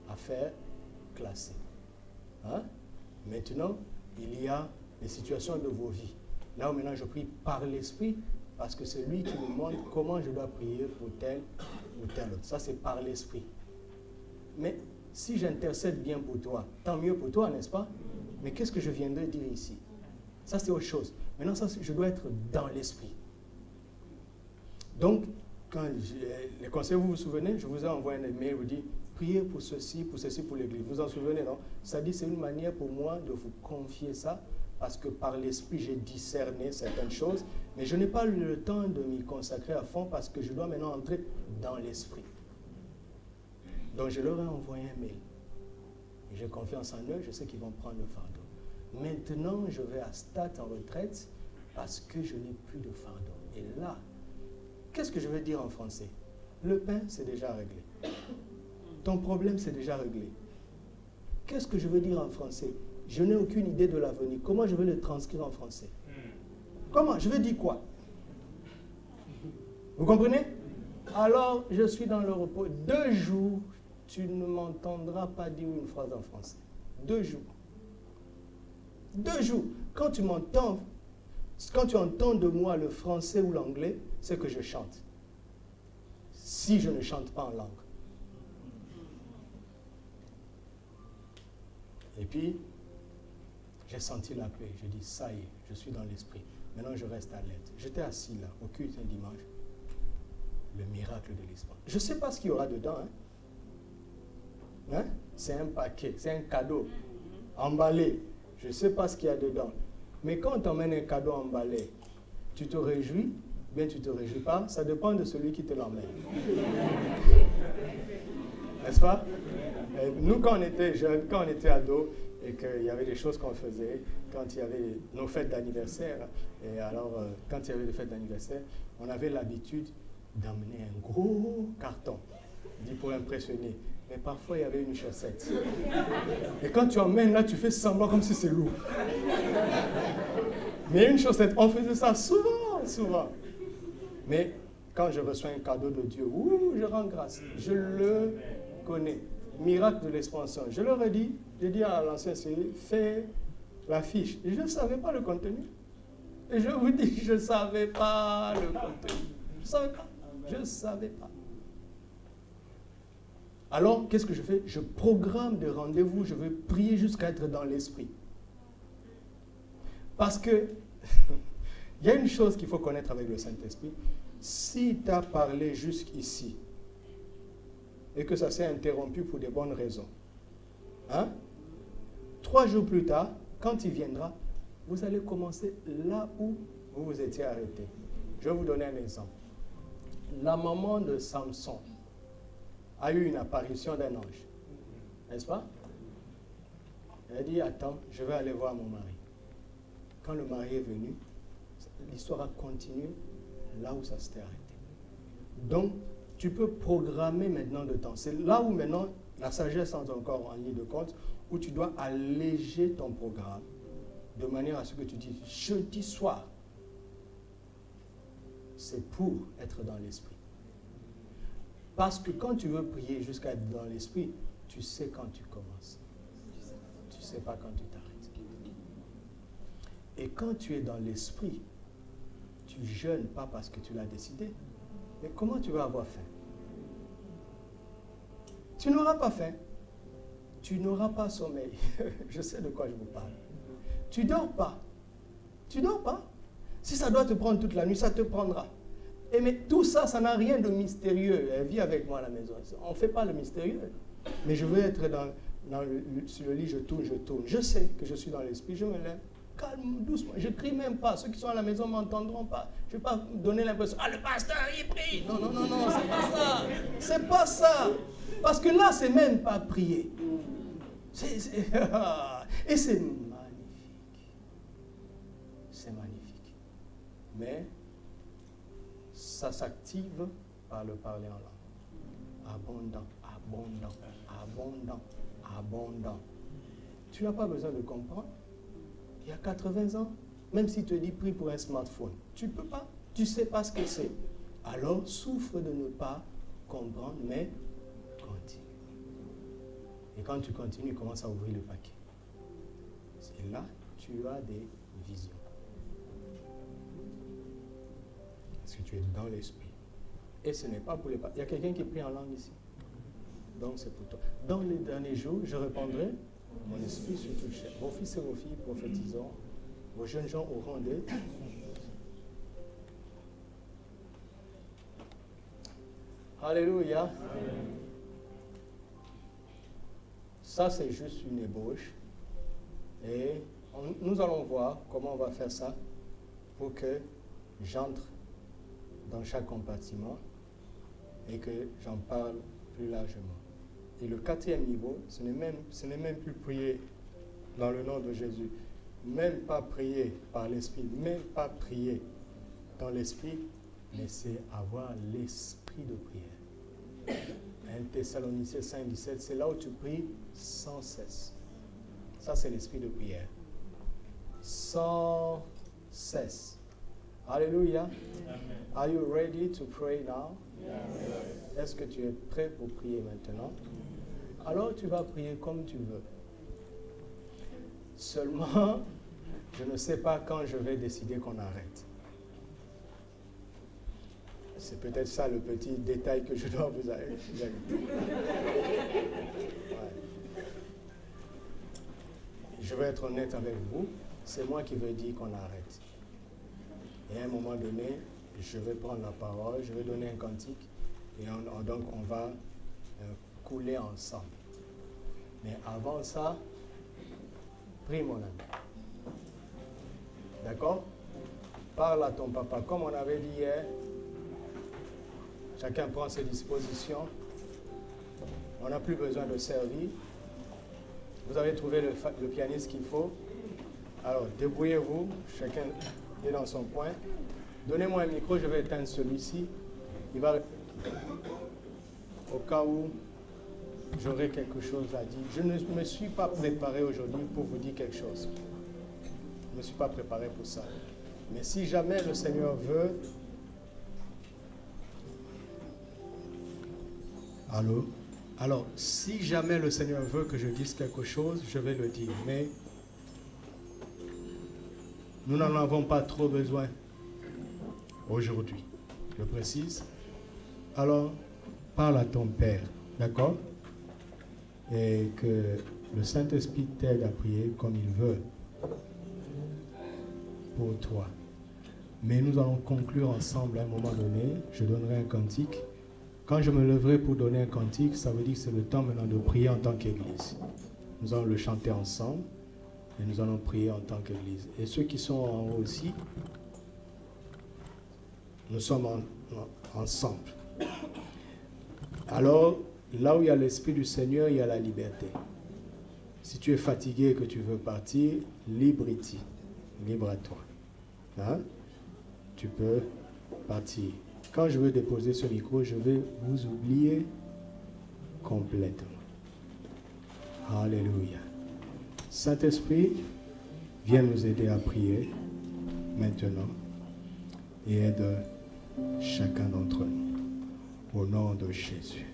Affaire classée. Hein? Maintenant, il y a les situations de vos vies. Là où maintenant je prie par l'Esprit, parce que c'est lui qui me montre comment je dois prier pour tel ou tel autre. Ça, c'est par l'Esprit. Mais si j'intercède bien pour toi, tant mieux pour toi, n'est-ce pas? Mais qu'est-ce que je viendrai dire ici? Ça, c'est autre chose. Maintenant, ça, je dois être dans l'Esprit. Donc, quand les conseils, vous vous souvenez, je vous ai envoyé un email, vous dit, priez pour ceci, pour l'Église. Vous vous en souvenez, non? Ça dit, c'est une manière pour moi de vous confier ça, parce que par l'Esprit, j'ai discerné certaines choses, mais je n'ai pas eu le temps de m'y consacrer à fond, parce que je dois maintenant entrer dans l'Esprit. Donc, je leur ai envoyé un mail. J'ai confiance en eux, je sais qu'ils vont prendre le fardeau. Maintenant, je vais à stade en retraite, parce que je n'ai plus de fardeau. Et là, qu'est-ce que je veux dire en français? Le pain, c'est déjà réglé. Ton problème, c'est déjà réglé. Qu'est-ce que je veux dire en français? Je n'ai aucune idée de l'avenir. Comment je vais le transcrire en français? Comment? Je vais dire quoi? Vous comprenez? Alors, je suis dans le repos. 2 jours, tu ne m'entendras pas dire une phrase en français. 2 jours. 2 jours. Quand tu entends de moi le français ou l'anglais, c'est que je chante. Si je ne chante pas en langue. Et puis, j'ai senti la paix. J'ai dit, ça y est, je suis dans l'esprit. Maintenant, je reste alerte. J'étais assis là, au culte un dimanche. Le miracle de l'espoir. Je ne sais pas ce qu'il y aura dedans. Hein? C'est un paquet, c'est un cadeau emballé. Je ne sais pas ce qu'il y a dedans. Mais quand on t'emmène un cadeau emballé, tu te réjouis, bien tu ne te réjouis pas, ça dépend de celui qui te l'emmène. N'est-ce pas? Nous, quand on était jeunes, quand on était ados, et qu'il y avait des choses qu'on faisait, quand il y avait nos fêtes d'anniversaire, et alors, quand il y avait des fêtes d'anniversaire, on avait l'habitude d'emmener un gros carton, dit pour impressionner. Mais parfois, il y avait une chaussette. Et quand tu emmènes là, tu fais semblant comme si c'est lourd. Mais une chaussette, on faisait ça souvent, souvent. Mais quand je reçois un cadeau de Dieu, je rends grâce. Je le connais. Miracle de l'expansion. Je leur ai dit, j'ai dit à l'ancien série, fais l'affiche. Je ne savais pas le contenu. Et je vous dis, je ne savais pas le contenu. Je ne savais pas. Je ne savais pas. Alors, qu'est-ce que je fais? Je programme des rendez-vous, je vais prier jusqu'à être dans l'esprit. Parce que, il y a une chose qu'il faut connaître avec le Saint-Esprit. Si tu as parlé jusqu'ici, et que ça s'est interrompu pour des bonnes raisons, 3 jours plus tard, quand il viendra, vous allez commencer là où vous vous étiez arrêté. Je vais vous donner un exemple. La maman de Samson a eu une apparition d'un ange. N'est-ce pas? Elle a dit, attends, je vais aller voir mon mari. Quand le mari est venu, l'histoire a continué là où ça s'était arrêté. Donc, tu peux programmer maintenant de temps. C'est là où maintenant la sagesse entre encore en ligne de compte, où tu dois alléger ton programme de manière à ce que tu dis, jeudi soir, c'est pour être dans l'esprit. Parce que quand tu veux prier jusqu'à être dans l'esprit, tu sais quand tu commences. Tu ne sais pas quand tu t'arrêtes. Et quand tu es dans l'esprit, tu jeûnes pas parce que tu l'as décidé. Mais comment tu vas avoir faim? Tu n'auras pas faim. tu n'auras pas sommeil. Je sais de quoi je vous parle. Tu dors pas. Tu dors pas. Si ça doit te prendre toute la nuit, ça te prendra. Et mais tout ça, ça n'a rien de mystérieux. Elle vit avec moi à la maison. On ne fait pas le mystérieux. Mais je veux être sur le lit, je tourne. Je sais que je suis dans l'esprit, je me lève. Calme, doucement. Je ne crie même pas. Ceux qui sont à la maison ne m'entendront pas. Je ne vais pas donner l'impression, ah, le pasteur, il prie. Non, c'est pas ça. C'est pas ça. Parce que là, c'est même pas prier. Et c'est magnifique. C'est magnifique. Mais ça s'active par le parler en langue. Abondant, abondant, abondant, abondant. Tu n'as pas besoin de comprendre. Il y a 80 ans, même si tu te dis prie pour un smartphone, tu ne peux pas, tu ne sais pas ce que c'est. Alors, souffre de ne pas comprendre, mais continue. Et quand tu continues, tu commences à ouvrir le paquet. Et là, tu as des visions. Parce que tu es dans l'esprit. Et ce n'est pas pour les... Il y a quelqu'un qui prie en langue ici. Donc c'est pour toi. Dans les derniers jours, je répandrai mon esprit sur toute chair. Vos fils et vos filles prophétisons. Vos jeunes gens auront des... Alléluia. Amen. Ça, c'est juste une ébauche. Et nous allons voir comment on va faire ça pour que j'entre dans chaque compartiment et que j'en parle plus largement. Et le 4e niveau, ce n'est même plus prier dans le nom de Jésus, même pas prier par l'esprit, même pas prier dans l'esprit, mais c'est avoir l'esprit de prière. 1 Thessaloniciens 5, 17, c'est là où tu pries sans cesse. Ça, c'est l'esprit de prière. Sans cesse. Alléluia. Amen. Are you ready to pray now? Yes. Est-ce que tu es prêt pour prier maintenant? Alors tu vas prier comme tu veux. Seulement, je ne sais pas quand je vais décider qu'on arrête. C'est peut-être ça le petit détail que je dois vous ajouter. Ouais. Je vais être honnête avec vous, c'est moi qui vais dire qu'on arrête. Et à un moment donné, je vais prendre la parole, je vais donner un cantique, et donc on va couler ensemble. Mais avant ça, prie mon ami. D'accord? Parle à ton papa. Comme on avait dit hier, chacun prend ses dispositions. On n'a plus besoin de servir. Vous avez trouvé le pianiste qu'il faut. Alors, débrouillez-vous. Chacun est dans son coin. Donnez-moi un micro, je vais éteindre celui-ci. Il va... Au cas où j'aurai quelque chose à dire. Je ne me suis pas préparé aujourd'hui pour vous dire quelque chose. Je ne me suis pas préparé pour ça. Mais si jamais le Seigneur veut... Allô? Alors, si jamais le Seigneur veut que je dise quelque chose, je vais le dire. Mais nous n'en avons pas trop besoin aujourd'hui. Je précise. Alors, parle à ton Père, d'accord? Et que le Saint-Esprit t'aide à prier comme il veut pour toi. Mais nous allons conclure ensemble à un moment donné. Je donnerai un cantique. Quand je me leverai pour donner un cantique, ça veut dire que c'est le temps maintenant de prier en tant qu'Église. Nous allons le chanter ensemble et nous allons prier en tant qu'Église. Et ceux qui sont en haut aussi, nous sommes ensemble. Alors, là où il y a l'Esprit du Seigneur, il y a la liberté. Si tu es fatigué et que tu veux partir, libre à toi. Hein? Tu peux partir. Quand je veux déposer ce micro, je vais vous oublier complètement. Alléluia. Saint-Esprit, viens nous aider à prier maintenant et aide chacun d'entre nous. Au nom de Jésus.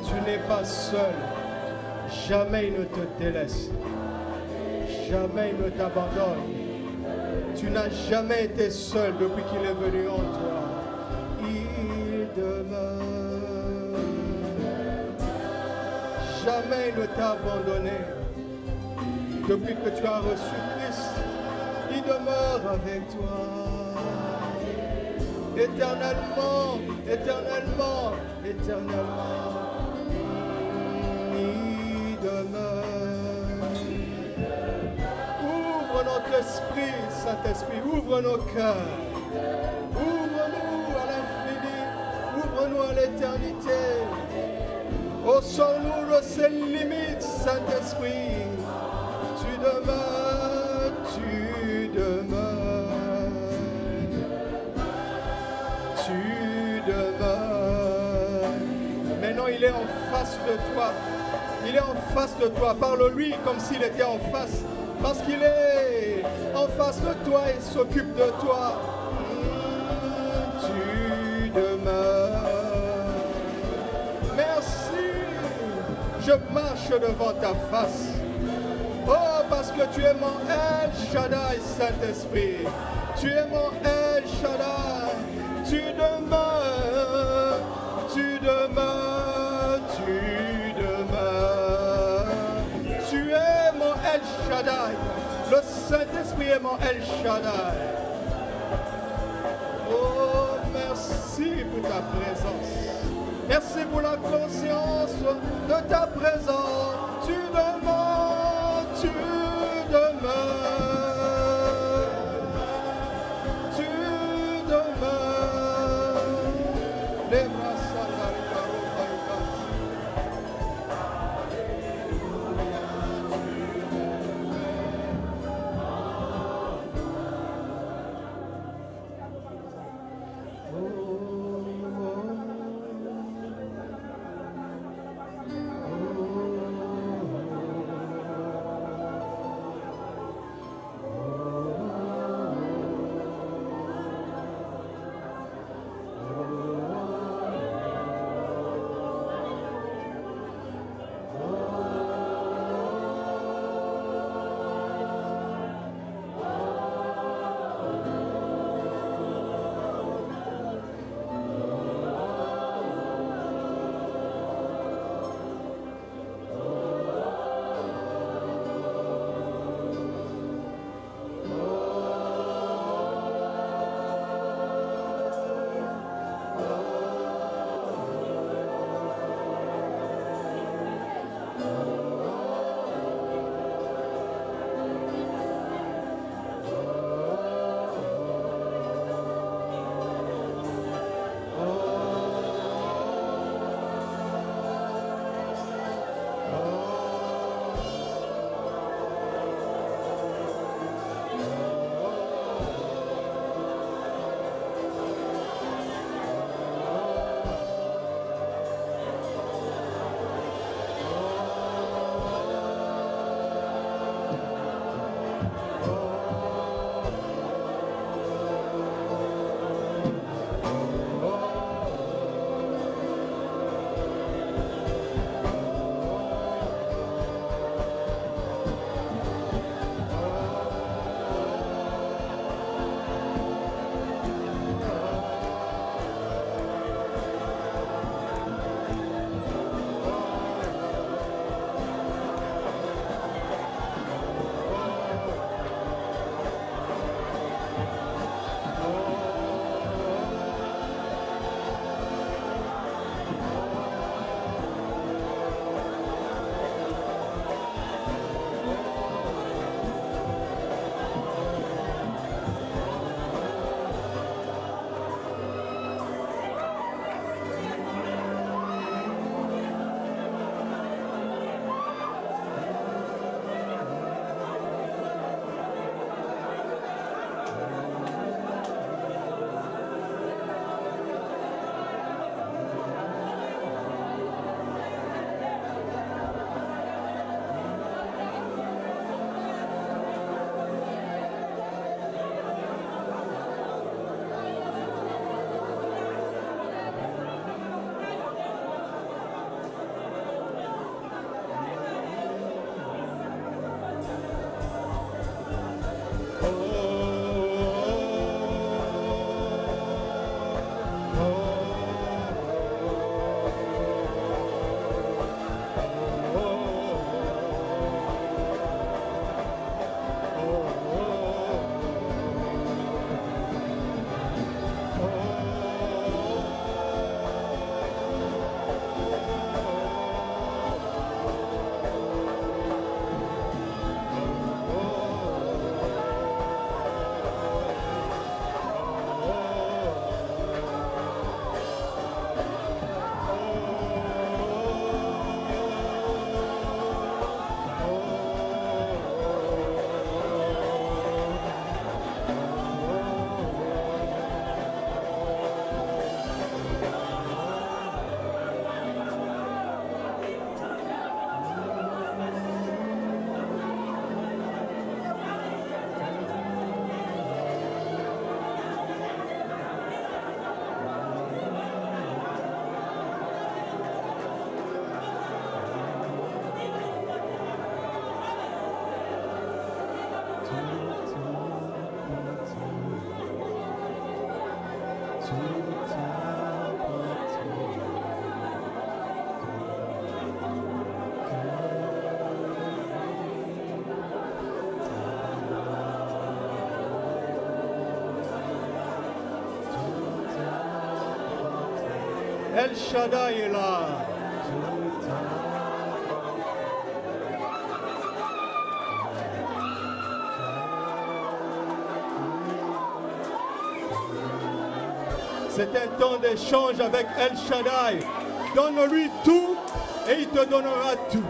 Tu n'es pas seul. Jamais il ne te délaisse. Jamais il ne t'abandonne. Tu n'as jamais été seul depuis qu'il est venu en toi. Il demeure. Jamais il ne t'a abandonné. Depuis que tu as reçu Christ, il demeure avec toi. Éternellement, éternellement, éternellement. Il demeure. Ouvre notre esprit, Saint-Esprit, ouvre nos cœurs. Ouvre-nous à l'infini, ouvre-nous à l'éternité. Oh, sors-nous de ces limites, Saint-Esprit. Tu demeures, tu demeures. Tu demeures. Maintenant, il est en face de toi. Il est en face de toi. Parle-lui comme s'il était en face. Parce qu'il est en face de toi et s'occupe de toi. Tu demeures. Merci. Je marche devant ta face. Oh, parce que tu es mon El Shaddai, Saint-Esprit. Tu es mon El Shaddai. Tu demeures. Tu demeures. Tu demeures. Tu es mon El Shaddai. Le Saint-Esprit est mon El Shaddai. Oh, merci pour ta présence. Merci pour la conscience de ta présence. Tu demeures, tu demeures. Tu demeures. Les bras El Shaddai est là. C'est un temps d'échange avec El Shaddai. Donne-lui tout et il te donnera tout.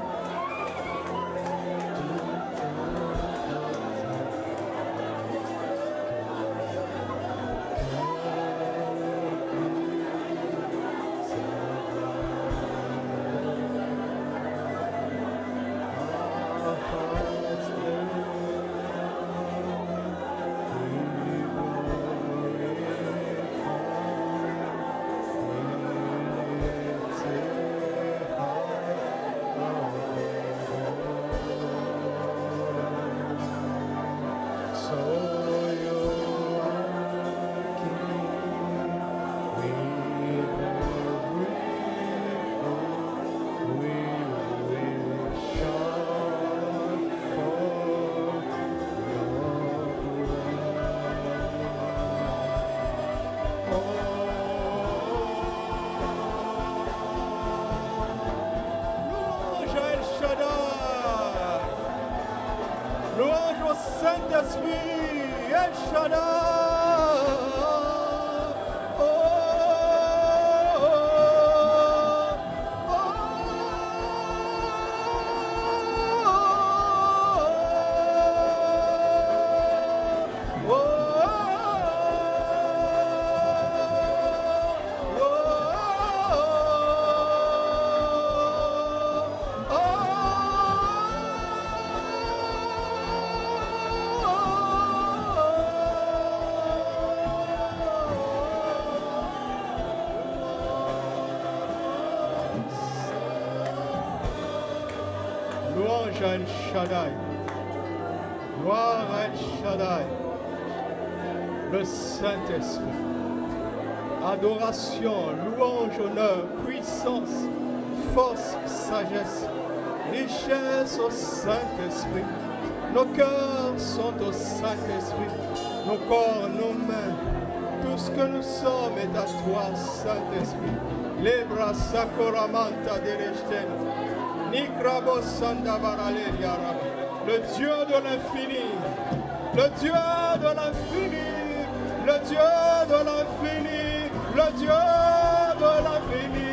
Louange au Saint-Esprit, El Shaddai. Louange à El Shaddai. Gloire à El Shaddai. Le Saint-Esprit. Adoration, louange, honneur, puissance, force, sagesse, richesse au Saint-Esprit. Nos cœurs sont au Saint-Esprit. Nos corps, nos mains, tout ce que nous sommes est à toi, Saint-Esprit. Lebra sakoramanta dereshten. Nikrabo sandavaraleria. Le Dieu de l'infini. Le Dieu de l'infini. Le Dieu de l'infini. Le Dieu de l'infini.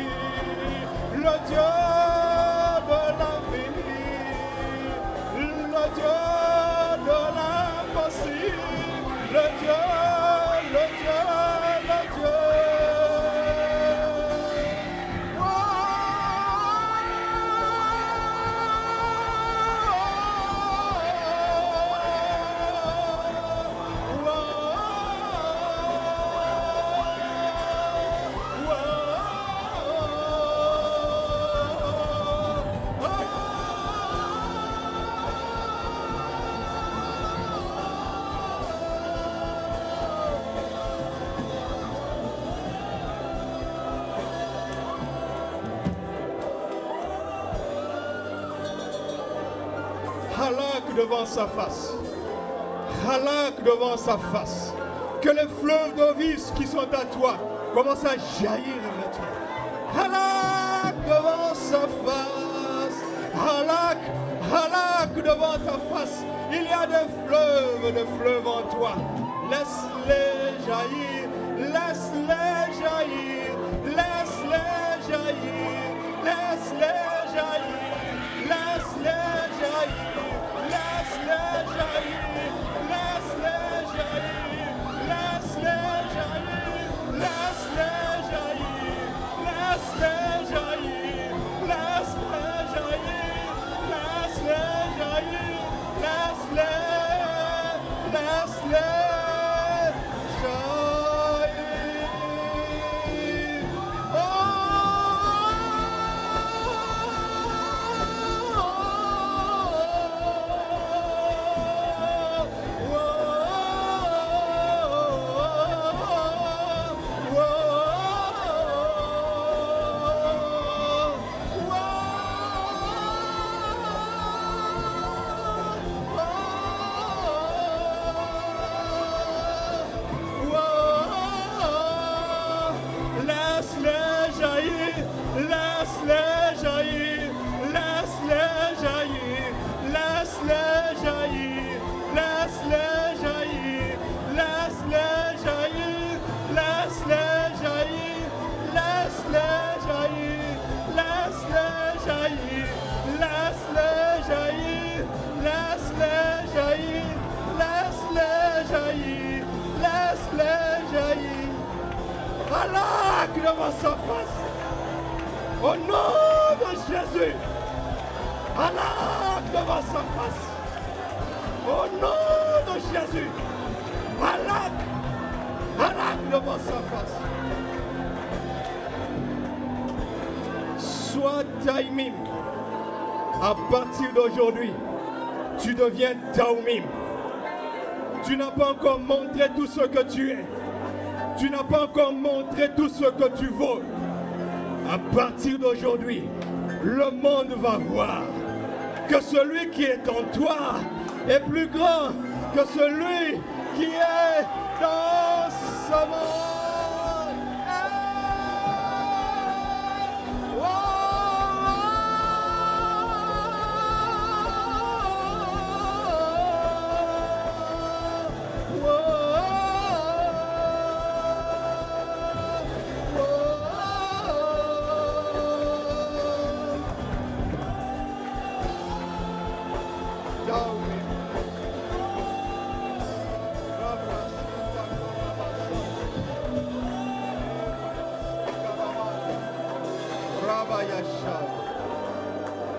Le Dieu de l'infini. Le Dieu de l'impossible. Le Dieu, le Dieu, le Dieu. Halak devant sa face. Halak devant sa face. Que les fleuves d'eau vive qui sont à toi commencent à jaillir maintenant. Halak devant sa face. Halak, halak devant ta face. Il y a des fleuves en toi. Laisse-les jaillir, laisse-les jaillir, laisse-les jaillir, laisse-les jaillir, laisse-les jaillir, laisse-les jaillir, laisse-les jaillir, laisse-les jaillir, laisse-les jaillir, laisse-les jaillir, laisse-les jaillir, laisse-les jaillir, laisse-les, laisse-les jaillir. Halak devant sa face. Au nom de Jésus. Halak devant sa face. Au nom de Jésus. Halak. Halak devant sa face. Sois Taïmim. À partir d'aujourd'hui, tu deviens Taoumim. Tu n'as pas encore montré tout ce que tu es. Tu n'as pas encore montré tout ce que tu vaux. À partir d'aujourd'hui, le monde va voir que celui qui est en toi est plus grand que celui qui est dans ce monde.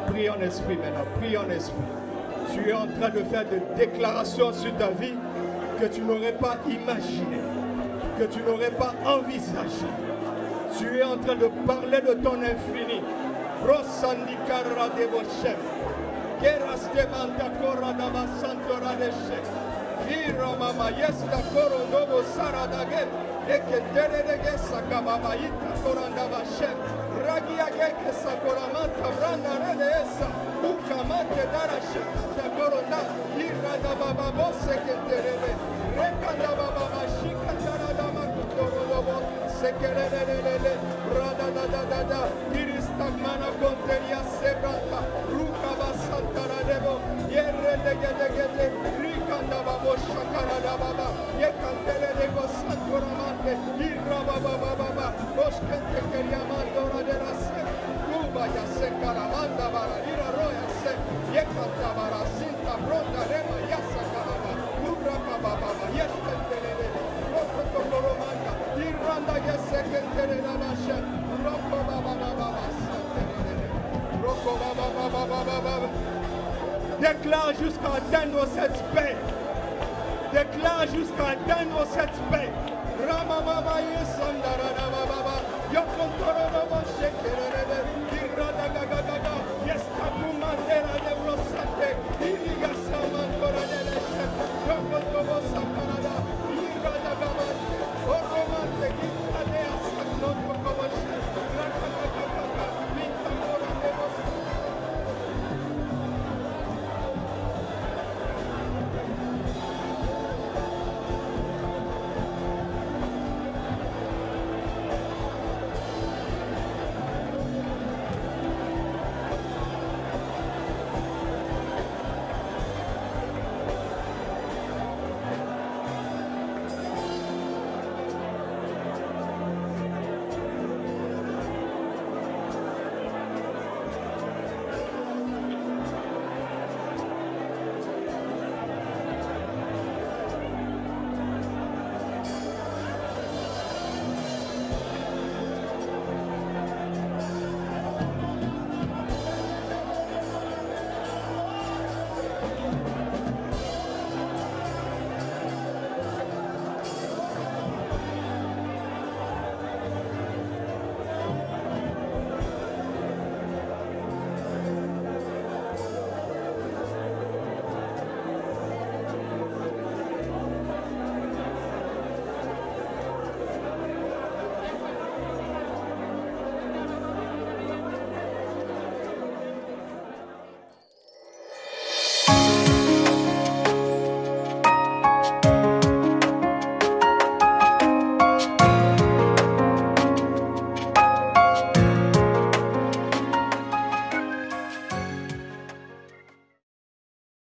Prie en esprit maintenant, prie en esprit. Tu es en train de faire des déclarations sur ta vie que tu n'aurais pas imaginées, que tu n'aurais pas envisagées. Tu es en train de parler de ton infini. Rosandikara de Boshem. Kerastevanta Kora Dama Santora de Shek. Hiro Mama Yesta Koro Novo Saradagem. Eketere de Gesa Kababa Ita Korandava Shem. Ragia Geke Sakoramanta Branda Redesa. Ukamate Dara Shekata Korona. Irada Baba Bose Keterebe. Rekanda Baba Mashika Taradama Kutorobo. Sekerelelele. Rada da da da da. Iristagmana Conteria Sebrata. Rukaba Santara Devo. Yerre de Gede. Rikanda Babo Shakara da Baba. Yekantele de Sankoramante. Iraba Baba Baba. Oshkente Keriamandora de la Se. Kuba ya se Karamanda Bararira Roya Se. Yekanta Barasinta Bronda Rema Yasa Karaba. Uraka Baba. Yeskentele. Roko Koromanda. Iranda Yesekentele Namashe. Roko Baba Baba. Roko Baba Baba. Déclare jusqu'à atteindre cette paix. Déclare jusqu'à atteindre cette paix. Ramamama